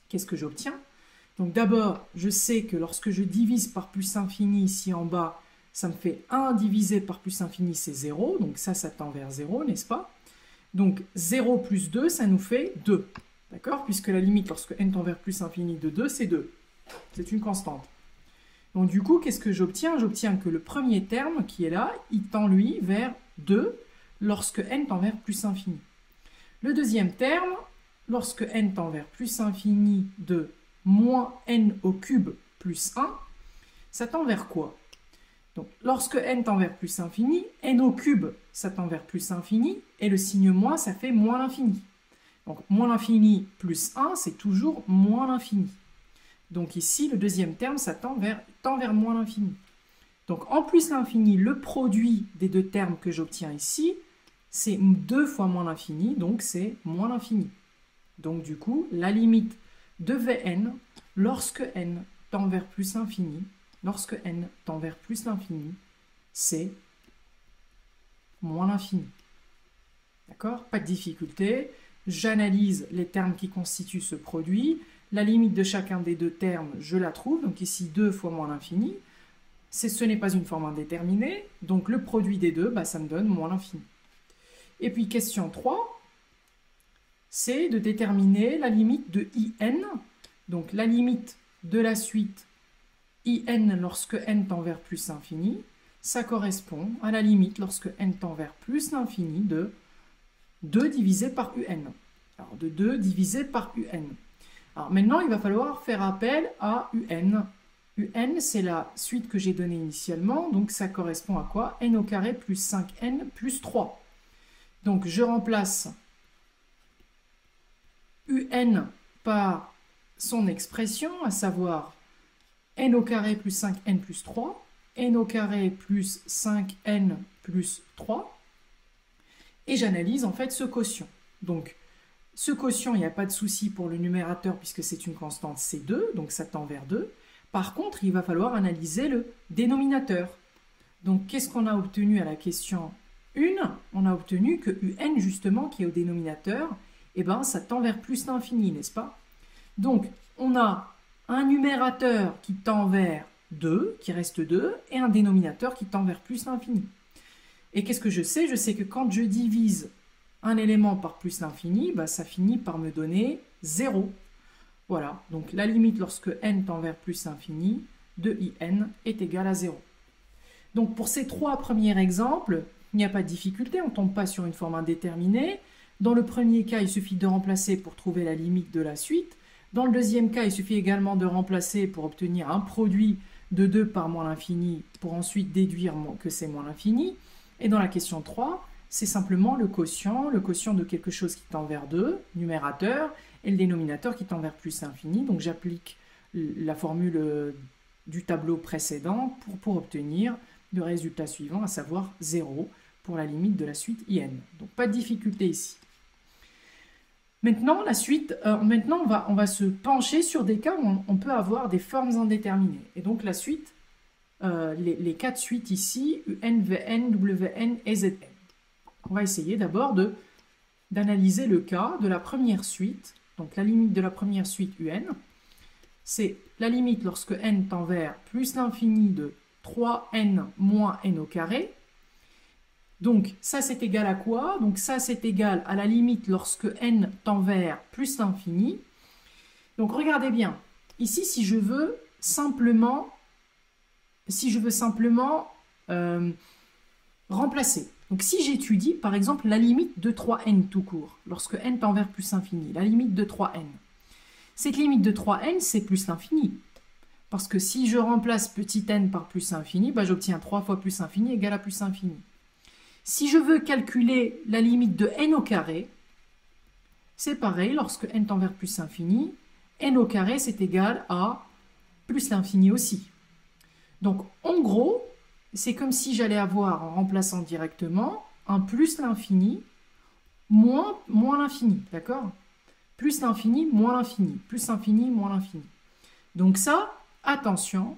qu'est-ce que j'obtiens? Donc d'abord, je sais que lorsque je divise par plus infini ici en bas, ça me fait 1 divisé par plus infini, c'est 0. Donc ça tend vers 0, n'est-ce pas? Donc 0 plus 2, ça nous fait 2. D'accord? Puisque la limite lorsque n tend vers plus infini de 2, c'est 2. C'est une constante. Donc du coup, qu'est-ce que j'obtiens? J'obtiens que le premier terme qui est là, il tend lui vers 2 lorsque n tend vers plus infini. Le deuxième terme, lorsque n tend vers plus infini de moins n au cube plus 1, ça tend vers quoi? Donc lorsque n tend vers plus infini, n au cube, ça tend vers plus infini, et le signe moins, ça fait moins l'infini. Donc, moins l'infini plus 1, c'est toujours moins l'infini. Donc ici, le deuxième terme, ça tend vers moins l'infini. Donc, en plus l'infini, le produit des deux termes que j'obtiens ici, c'est 2 fois moins l'infini, donc c'est moins l'infini. Donc, du coup, la limite de Vn, lorsque n tend vers plus l'infini, c'est moins l'infini. D'accord? Pas de difficulté. J'analyse les termes qui constituent ce produit. La limite de chacun des deux termes, je la trouve. Donc ici, 2 fois moins l'infini. Ce n'est pas une forme indéterminée. Donc le produit des deux, bah, ça me donne moins l'infini. Et puis question 3, c'est de déterminer la limite de in. Donc la limite de la suite in lorsque n tend vers plus infini, ça correspond à la limite lorsque n tend vers plus l'infini de 2 divisé par un. Alors, de 2 divisé par un. Alors, maintenant, il va falloir faire appel à un. Un, c'est la suite que j'ai donnée initialement, donc ça correspond à quoi? N au carré plus 5n plus 3. Donc, je remplace un par son expression, à savoir n au carré plus 5n plus 3, n au carré plus 5n plus 3, et j'analyse en fait ce quotient. Donc, ce quotient, il n'y a pas de souci pour le numérateur puisque c'est une constante C2, donc ça tend vers 2. Par contre, il va falloir analyser le dénominateur. Donc, qu'est-ce qu'on a obtenu à la question 1? On a obtenu que un, justement, qui est au dénominateur, eh ben, ça tend vers plus l'infini, n'est-ce pas? Donc, on a un numérateur qui tend vers 2, qui reste 2, et un dénominateur qui tend vers plus l'infini. Et qu'est-ce que je sais? Je sais que quand je divise un élément par plus l'infini, bah, ça finit par me donner 0. Voilà, donc la limite lorsque n tend vers plus l'infini de in est égale à 0. Donc pour ces 3 premiers exemples, il n'y a pas de difficulté, on ne tombe pas sur une forme indéterminée. Dans le premier cas, il suffit de remplacer pour trouver la limite de la suite. Dans le deuxième cas, il suffit également de remplacer pour obtenir un produit de 2 par moins l'infini, pour ensuite déduire que c'est moins l'infini. Et dans la question 3, c'est simplement le quotient de quelque chose qui tend vers 2, numérateur, et le dénominateur qui tend vers plus l'infini. Donc j'applique la formule du tableau précédent pour obtenir le résultat suivant, à savoir 0 pour la limite de la suite in. Donc pas de difficulté ici. Maintenant, la suite, on va se pencher sur des cas où on peut avoir des formes indéterminées. Et donc la suite, les cas de suite ici, un, vn, wn et zn. On va essayer d'abord d'analyser le cas de la première suite. Donc la limite de la première suite un, c'est la limite lorsque n tend vers plus l'infini de 3n moins n au carré. Donc ça c'est égal à quoi? Donc ça c'est égal à la limite lorsque n tend vers plus l'infini. Donc regardez bien, ici si je veux simplement remplacer. Donc si j'étudie par exemple la limite de 3n tout court, lorsque n tend vers plus l'infini, la limite de 3n. Cette limite de 3n c'est plus l'infini. Parce que si je remplace petit n par plus infini, bah, j'obtiens 3 fois plus infini égale à plus infini. Si je veux calculer la limite de n au carré, c'est pareil, lorsque n tend vers plus infini, n au carré c'est égal à plus l'infini aussi. Donc en gros, c'est comme si j'allais avoir, en remplaçant directement, un plus l'infini moins l'infini, d'accord? Plus l'infini moins l'infini, plus l'infini moins l'infini. Donc ça, attention,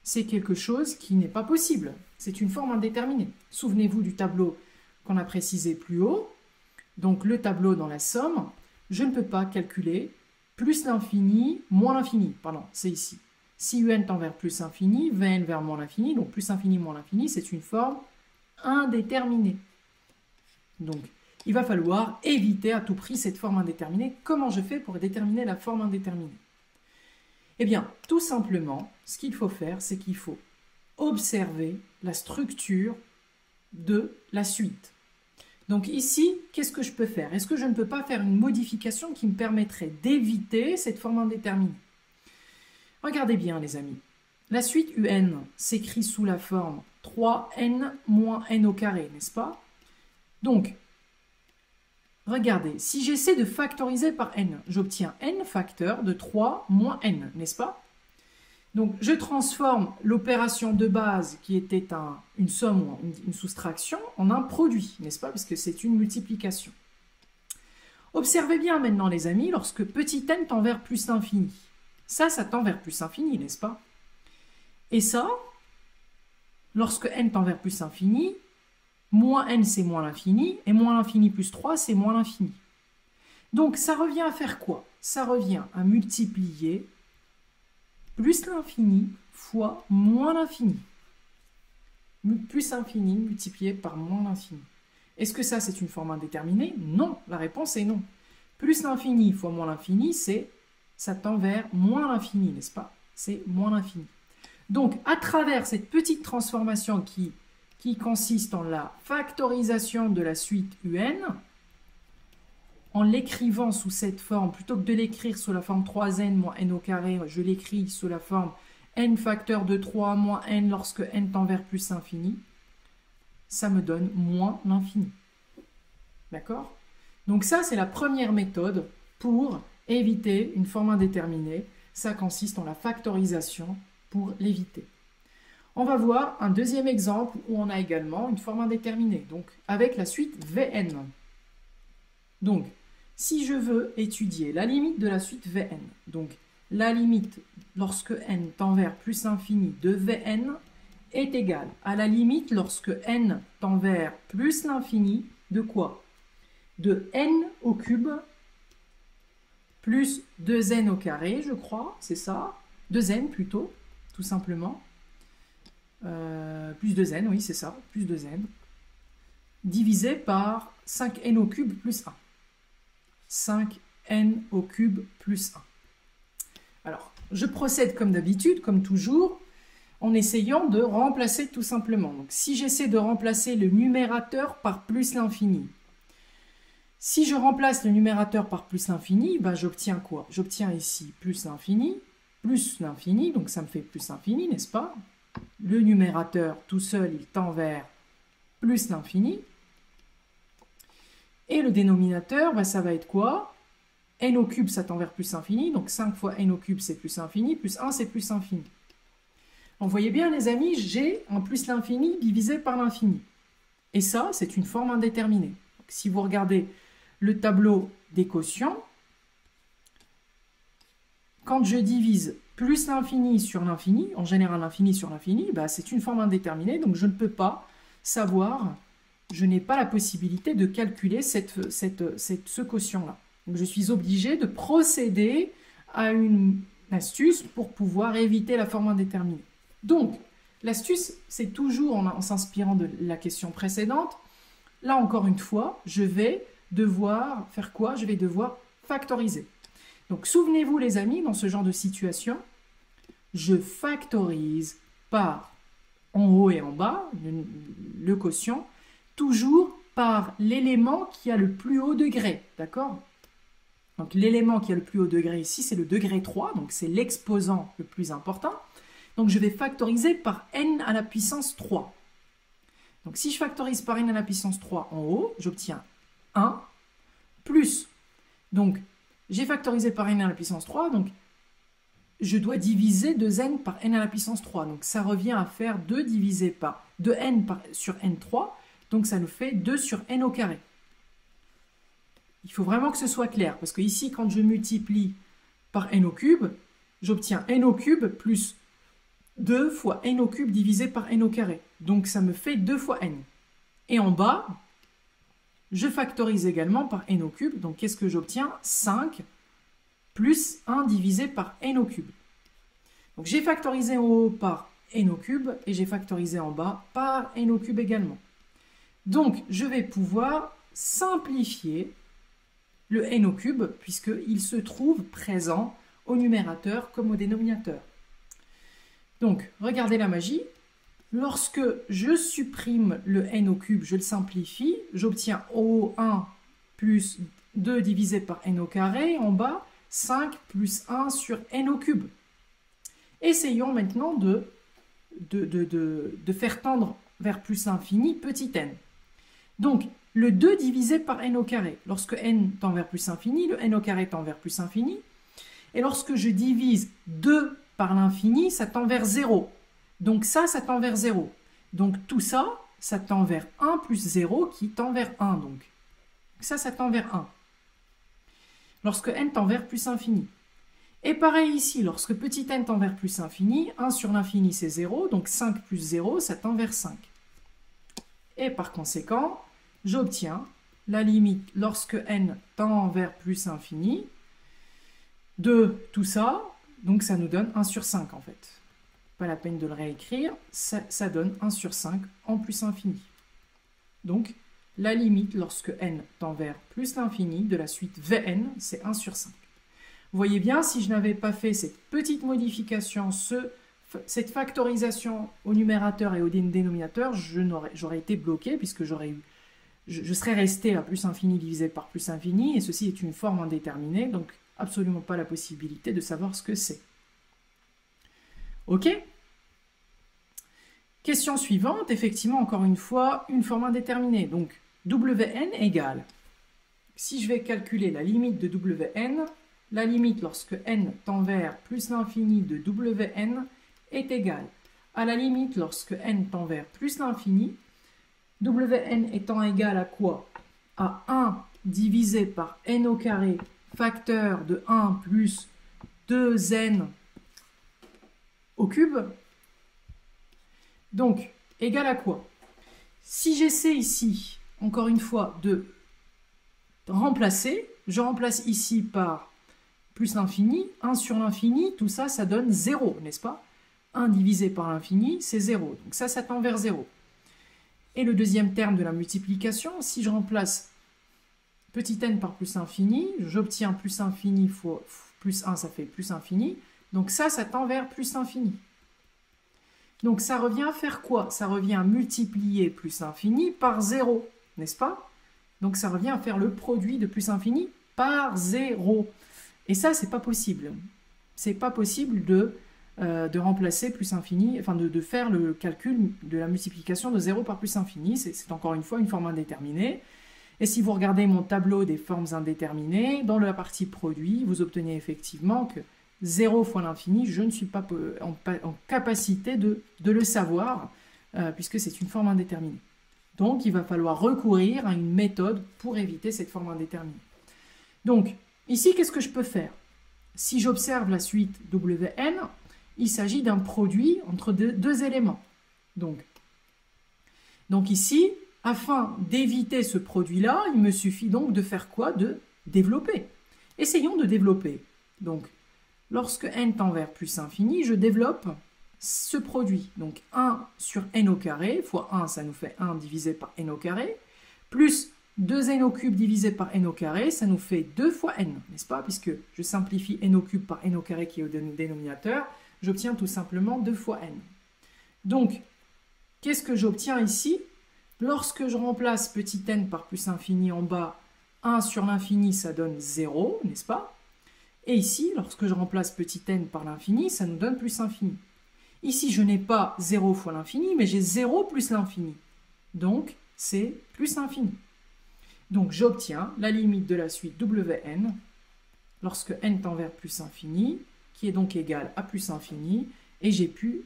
c'est quelque chose qui n'est pas possible. C'est une forme indéterminée. Souvenez-vous du tableau qu'on a précisé plus haut. Donc le tableau dans la somme, je ne peux pas calculer plus l'infini moins l'infini. Pardon, c'est ici. Si un tend vers plus infini, vn vers moins l'infini, donc plus infini moins l'infini, c'est une forme indéterminée. Donc il va falloir éviter à tout prix cette forme indéterminée. Comment je fais pour déterminer la forme indéterminée? Eh bien, tout simplement, ce qu'il faut faire, c'est qu'il faut observer la structure de la suite. Donc ici, qu'est-ce que je peux faire? Est-ce que je ne peux pas faire une modification qui me permettrait d'éviter cette forme indéterminée? Regardez bien, les amis. La suite un s'écrit sous la forme 3n moins n au carré, n'est-ce pas? Donc, regardez, si j'essaie de factoriser par n, j'obtiens n facteur de 3 moins n, n'est-ce pas? Donc, je transforme l'opération de base, qui était une somme ou une soustraction, en un produit, n'est-ce pas? Parce que c'est une multiplication. Observez bien maintenant, les amis, lorsque petit n tend vers plus l'infini. Ça tend vers plus infini, n'est-ce pas? Et ça, lorsque n tend vers plus infini, moins n c'est moins l'infini, et moins l'infini plus 3 c'est moins l'infini. Donc ça revient à faire quoi? Ça revient à multiplier plus l'infini fois moins l'infini. Plus infini multiplié par moins l'infini. Est-ce que ça c'est une forme indéterminée? Non, la réponse est non. Plus l'infini fois moins l'infini, ça tend vers moins l'infini, n'est-ce pas? C'est moins l'infini. Donc, à travers cette petite transformation qui consiste en la factorisation de la suite un, en l'écrivant sous cette forme, plutôt que de l'écrire sous la forme 3n moins n au carré, je l'écris sous la forme n facteur de 3 moins n lorsque n tend vers plus l'infini, ça me donne moins l'infini. D'accord? Donc ça, c'est la première méthode pour éviter une forme indéterminée. Ça consiste en la factorisation pour l'éviter. On va voir un deuxième exemple où on a également une forme indéterminée, donc avec la suite Vn. Donc, si je veux étudier la limite de la suite Vn, donc la limite lorsque n tend vers plus l'infini de Vn est égale à la limite lorsque n tend vers plus l'infini de quoi? De n au cube plus 2n au carré, je crois, c'est ça, 2n plutôt, tout simplement, plus 2n, oui c'est ça, plus 2n, divisé par 5n au cube plus 1. 5n au cube plus 1. Alors, je procède comme d'habitude, comme toujours, en essayant de remplacer tout simplement. Donc, si j'essaie de remplacer le numérateur par plus l'infini, si je remplace le numérateur par plus l'infini, ben j'obtiens quoi? J'obtiens ici plus l'infini, donc ça me fait plus l'infini, n'est-ce pas? Le numérateur tout seul, il tend vers plus l'infini. Et le dénominateur, ben ça va être quoi? N au cube, ça tend vers plus infini, donc 5 fois n au cube, c'est plus infini, plus 1, c'est plus infini. Donc, vous voyez bien, les amis, j'ai un plus l'infini divisé par l'infini. Et ça, c'est une forme indéterminée. Donc, si vous regardez le tableau des quotients, quand je divise plus l'infini sur l'infini, en général l'infini sur l'infini, bah, c'est une forme indéterminée, donc je ne peux pas savoir, je n'ai pas la possibilité de calculer ce quotient-là. Donc je suis obligé de procéder à une astuce pour pouvoir éviter la forme indéterminée. Donc, l'astuce, c'est toujours en s'inspirant de la question précédente. Là, encore une fois, je vais devoir faire quoi? Je vais devoir factoriser. Donc, souvenez-vous, les amis, dans ce genre de situation, je factorise par en haut et en bas, le quotient, toujours par l'élément qui a le plus haut degré, d'accord? Donc, l'élément qui a le plus haut degré ici, c'est le degré 3, donc c'est l'exposant le plus important. Donc, je vais factoriser par n à la puissance 3. Donc, si je factorise par n à la puissance 3 en haut, j'obtiens 1 plus, donc, j'ai factorisé par n à la puissance 3, donc je dois diviser 2n par n à la puissance 3. Donc ça revient à faire 2 divisé par 2n sur n3, donc ça nous fait 2 sur n au carré. Il faut vraiment que ce soit clair, parce que ici, quand je multiplie par n au cube, j'obtiens n au cube plus 2 fois n au cube divisé par n au carré. Donc ça me fait 2 fois n. Et en bas, je factorise également par n au cube. Donc, qu'est-ce que j'obtiens? 5 plus 1 divisé par n au cube. Donc, j'ai factorisé en haut par n au cube et j'ai factorisé en bas par n au cube également. Donc, je vais pouvoir simplifier le n au cube puisqu'il se trouve présent au numérateur comme au dénominateur. Donc, regardez la magie. Lorsque je supprime le n au cube, je le simplifie, j'obtiens en haut 1 plus 2 divisé par n au carré, en bas 5 plus 1 sur n au cube. Essayons maintenant de faire tendre vers plus l'infini petit n. Donc, le 2 divisé par n au carré, lorsque n tend vers plus infini, le n au carré tend vers plus infini, et lorsque je divise 2 par l'infini, ça tend vers 0. Donc ça tend vers 0. Donc tout ça, ça tend vers 1 plus 0 qui tend vers 1. Donc ça tend vers 1. Lorsque n tend vers plus infini. Et pareil ici, lorsque petit n tend vers plus infini, 1 sur l'infini c'est 0, donc 5 plus 0, ça tend vers 5. Et par conséquent, j'obtiens la limite lorsque n tend vers plus infini de tout ça, donc ça nous donne 1 sur 5 en fait. Pas la peine de le réécrire, ça donne 1 sur 5 en plus infini. Donc, la limite lorsque n tend vers plus l'infini de la suite Vn, c'est 1 sur 5. Vous voyez bien, si je n'avais pas fait cette petite modification, cette factorisation au numérateur et au dénominateur, j'aurais été bloqué puisque j'aurais eu je serais resté à plus infini divisé par plus infini, et ceci est une forme indéterminée, donc absolument pas la possibilité de savoir ce que c'est. Ok? Question suivante, effectivement, encore une fois, une forme indéterminée. Donc, Wn égale, si je vais calculer la limite de Wn, la limite lorsque n tend vers plus l'infini de Wn est égale à la limite lorsque n tend vers plus l'infini, Wn étant égal à quoi? À 1 divisé par n au carré, facteur de 1 plus 2n au cube. Donc, égal à quoi? Si j'essaie ici, encore une fois, de remplacer, je remplace ici par plus l'infini, 1 sur l'infini, tout ça, ça donne 0, n'est-ce pas? 1 divisé par l'infini, c'est 0. Donc ça tend vers 0. Et le deuxième terme de la multiplication, si je remplace petit n par plus infini, j'obtiens plus infini fois plus 1, ça fait plus infini. Donc ça tend vers plus infini. Donc ça revient à faire quoi? Ça revient à multiplier plus infini par 0, n'est-ce pas? Donc ça revient à faire le produit de plus infini par 0. Et ça, c'est pas possible. C'est pas possible de remplacer plus infini, enfin de faire le calcul de la multiplication de 0 par plus infini. C'est encore une fois une forme indéterminée. Et si vous regardez mon tableau des formes indéterminées, dans la partie produit, vous obtenez effectivement que 0 fois l'infini, je ne suis pas en capacité de le savoir, puisque c'est une forme indéterminée. Donc, il va falloir recourir à une méthode pour éviter cette forme indéterminée. Donc, ici, qu'est-ce que je peux faire? Si j'observe la suite Wn, il s'agit d'un produit entre deux éléments. Donc ici, afin d'éviter ce produit-là, il me suffit donc de faire quoi? De développer. Essayons de développer. Donc, lorsque n tend vers plus infini, je développe ce produit. Donc 1 sur n au carré, fois 1, ça nous fait 1 divisé par n au carré, plus 2n au cube divisé par n au carré, ça nous fait 2 fois n, n'est-ce pas? Puisque je simplifie n au cube par n au carré qui est au dénominateur, j'obtiens tout simplement 2 fois n. Donc, qu'est-ce que j'obtiens ici? Lorsque je remplace petit n par plus infini en bas, 1 sur l'infini, ça donne 0, n'est-ce pas? Et ici, lorsque je remplace petit n par l'infini, ça nous donne plus infini. Ici, je n'ai pas 0 fois l'infini, mais j'ai 0 plus l'infini. Donc, c'est plus infini. Donc, j'obtiens la limite de la suite Wn lorsque n tend vers plus infini, qui est donc égal à plus infini, et j'ai pu,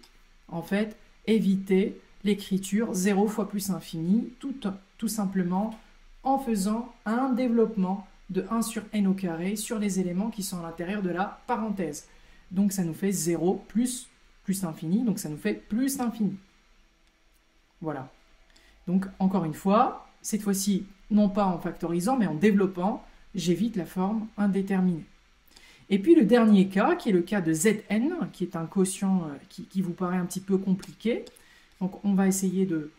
en fait, éviter l'écriture 0 fois plus infini, tout simplement en faisant un développement de 1 sur n au carré sur les éléments qui sont à l'intérieur de la parenthèse. Donc, ça nous fait 0 plus infini, donc ça nous fait plus infini. Voilà. Donc, encore une fois, cette fois-ci, non pas en factorisant, mais en développant, j'évite la forme indéterminée. Et puis, le dernier cas, qui est le cas de Zn, qui est un quotient qui vous paraît un petit peu compliqué. Donc, on va essayer de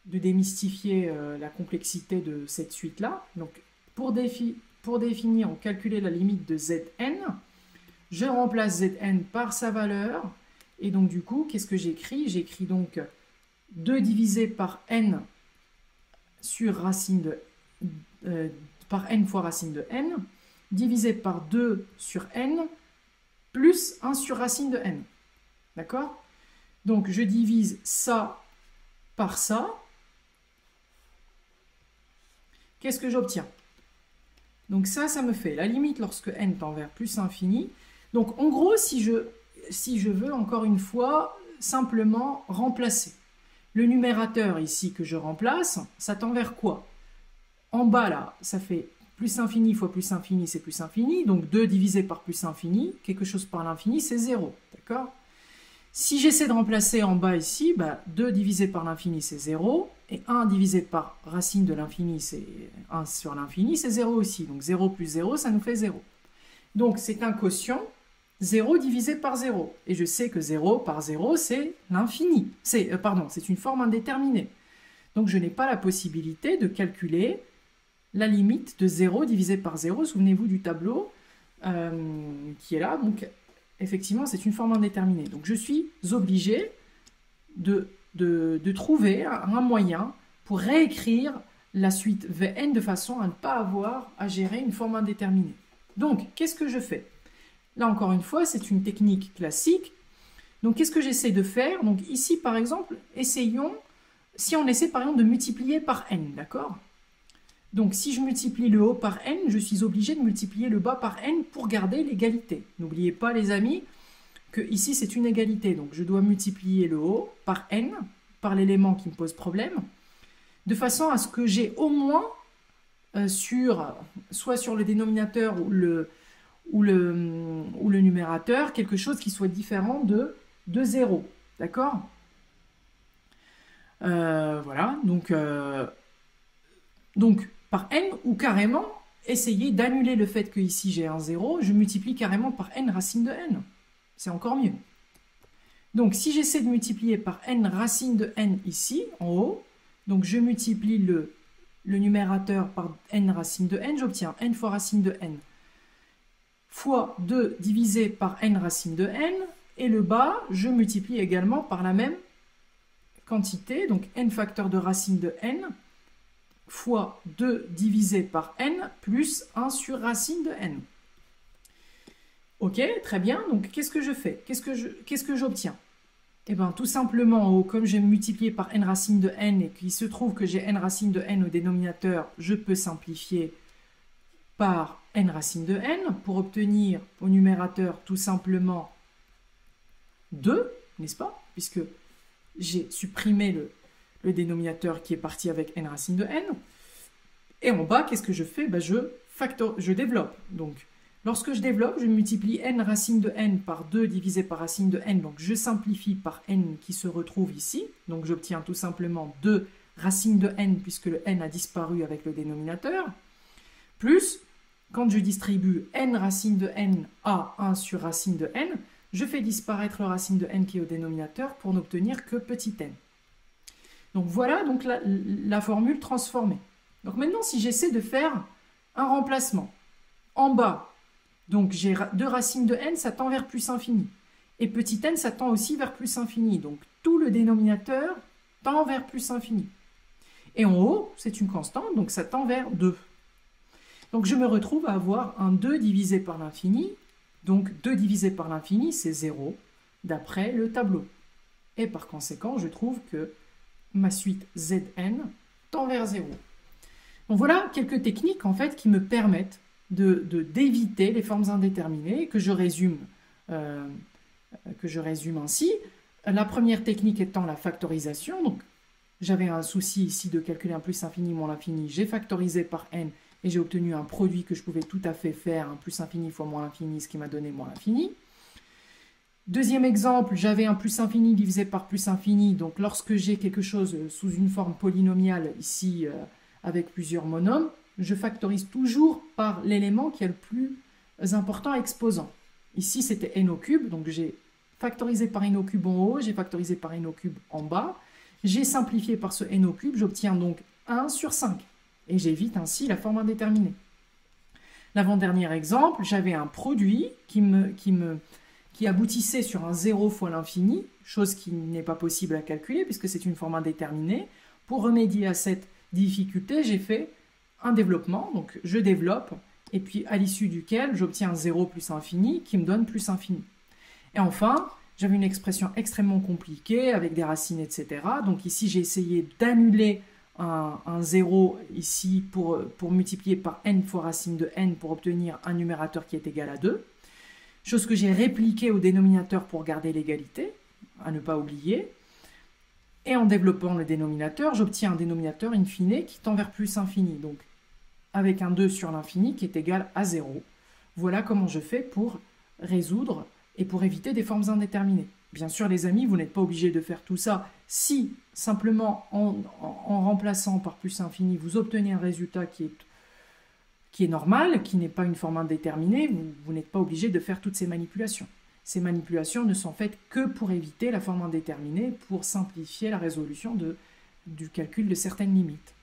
démystifier la complexité de cette suite-là. Donc, pour définir ou calculer la limite de Zn, je remplace Zn par sa valeur. Et donc, du coup, qu'est-ce que j'écris? J'écris donc 2 divisé par n sur racine de par n fois racine de n, divisé par 2 sur n, plus 1 sur racine de n. D'accord? Donc, je divise ça par ça. Qu'est-ce que j'obtiens? Donc ça me fait la limite lorsque n tend vers plus infini. Donc, en gros, si je veux, encore une fois, simplement remplacer. Le numérateur ici que je remplace, ça tend vers quoi? En bas, là, ça fait plus infini fois plus infini, c'est plus infini. Donc 2 divisé par plus infini, quelque chose par l'infini, c'est 0. D'accord? Si j'essaie de remplacer en bas ici, 2 divisé par l'infini, c'est 0. Et 1 divisé par racine de l'infini, c'est 1 sur l'infini, c'est 0 aussi. Donc 0 plus 0, ça nous fait 0. Donc c'est un quotient 0 divisé par 0. Et je sais que 0 par 0, c'est l'infini. C'est une forme indéterminée. Donc je n'ai pas la possibilité de calculer la limite de 0 divisé par 0. Souvenez-vous du tableau qui est là. Donc effectivement, c'est une forme indéterminée. Donc je suis obligé de trouver un moyen pour réécrire la suite Vn de façon à ne pas avoir à gérer une forme indéterminée. Donc, qu'est-ce que je fais? Là, encore une fois, c'est une technique classique. Donc, qu'est-ce que j'essaie de faire? Donc, ici, par exemple, essayons, si on essaie, par exemple, de multiplier par n, d'accord? Donc, si je multiplie le haut par n, je suis obligé de multiplier le bas par n pour garder l'égalité. N'oubliez pas, les amis, que ici, c'est une égalité. Donc, je dois multiplier le haut par n, par l'élément qui me pose problème, de façon à ce que j'ai au moins, soit sur le dénominateur ou le numérateur, quelque chose qui soit différent de 0. D'accord? Voilà, donc par n, ou carrément, essayer d'annuler le fait que ici j'ai un 0, je multiplie carrément par n racine de n. C'est encore mieux. Donc si j'essaie de multiplier par n racine de n ici, en haut, donc je multiplie le numérateur par n racine de n, j'obtiens n fois racine de n fois 2 divisé par n racine de n, et le bas, je multiplie également par la même quantité, donc n facteur de racine de n, fois 2 divisé par n, plus 1 sur racine de n. Ok, très bien, donc qu'est-ce que je fais? Qu'est-ce que j'obtiens? Eh bien, tout simplement, comme j'ai multiplié par n racine de n, et qu'il se trouve que j'ai n racine de n au dénominateur, je peux simplifier par n racine de n, pour obtenir au numérateur tout simplement 2, n'est-ce pas? Puisque j'ai supprimé le dénominateur qui est parti avec n racine de n. Et en bas, qu'est-ce que je fais? Ben, je développe. Donc, lorsque je développe, je multiplie n racine de n par 2 divisé par racine de n. Donc, je simplifie par n qui se retrouve ici. Donc, j'obtiens tout simplement 2 racine de n, puisque le n a disparu avec le dénominateur, plus, quand je distribue n racine de n à 1 sur racine de n, je fais disparaître le racine de n qui est au dénominateur pour n'obtenir que petit n. Donc voilà donc la formule transformée. Donc maintenant, si j'essaie de faire un remplacement, en bas, donc j'ai 2 racines de n, ça tend vers plus infini. Et petit n, ça tend aussi vers plus infini. Donc tout le dénominateur tend vers plus infini. Et en haut, c'est une constante, donc ça tend vers 2. Donc je me retrouve à avoir un 2 divisé par l'infini. Donc 2 divisé par l'infini, c'est 0, d'après le tableau. Et par conséquent, je trouve que ma suite Zn tend vers 0. Donc voilà quelques techniques en fait qui me permettent d'éviter les formes indéterminées, que je résume ainsi. La première technique étant la factorisation. Donc j'avais un souci ici de calculer un plus infini moins l'infini. J'ai factorisé par n et j'ai obtenu un produit que je pouvais tout à fait faire, un plus infini fois moins l'infini, ce qui m'a donné moins l'infini. Deuxième exemple, j'avais un plus infini divisé par plus infini. Donc lorsque j'ai quelque chose sous une forme polynomiale, ici avec plusieurs monomes, je factorise toujours par l'élément qui est le plus important exposant. Ici, c'était n au cube, donc j'ai factorisé par n au cube en haut, j'ai factorisé par n au cube en bas. J'ai simplifié par ce n au cube, j'obtiens donc 1 sur 5. Et j'évite ainsi la forme indéterminée. L'avant-dernier exemple, j'avais un produit qui aboutissait sur un 0 fois l'infini, chose qui n'est pas possible à calculer puisque c'est une forme indéterminée. Pour remédier à cette difficulté, j'ai fait un développement, donc je développe, et puis à l'issue duquel j'obtiens 0 plus infini qui me donne plus infini. Et enfin, j'avais une expression extrêmement compliquée avec des racines, etc. Donc ici, j'ai essayé d'annuler un 0 ici pour multiplier par n fois racine de n pour obtenir un numérateur qui est égal à 2. Chose que j'ai répliquée au dénominateur pour garder l'égalité, à ne pas oublier. Et en développant le dénominateur, j'obtiens un dénominateur in fine qui tend vers plus infini. Donc avec un 2 sur l'infini qui est égal à 0. Voilà comment je fais pour résoudre et pour éviter des formes indéterminées. Bien sûr, les amis, vous n'êtes pas obligés de faire tout ça si, simplement, en remplaçant par plus infini, vous obtenez un résultat qui est normal, qui n'est pas une forme indéterminée, vous n'êtes pas obligé de faire toutes ces manipulations. Ces manipulations ne sont faites que pour éviter la forme indéterminée, pour simplifier la résolution du calcul de certaines limites.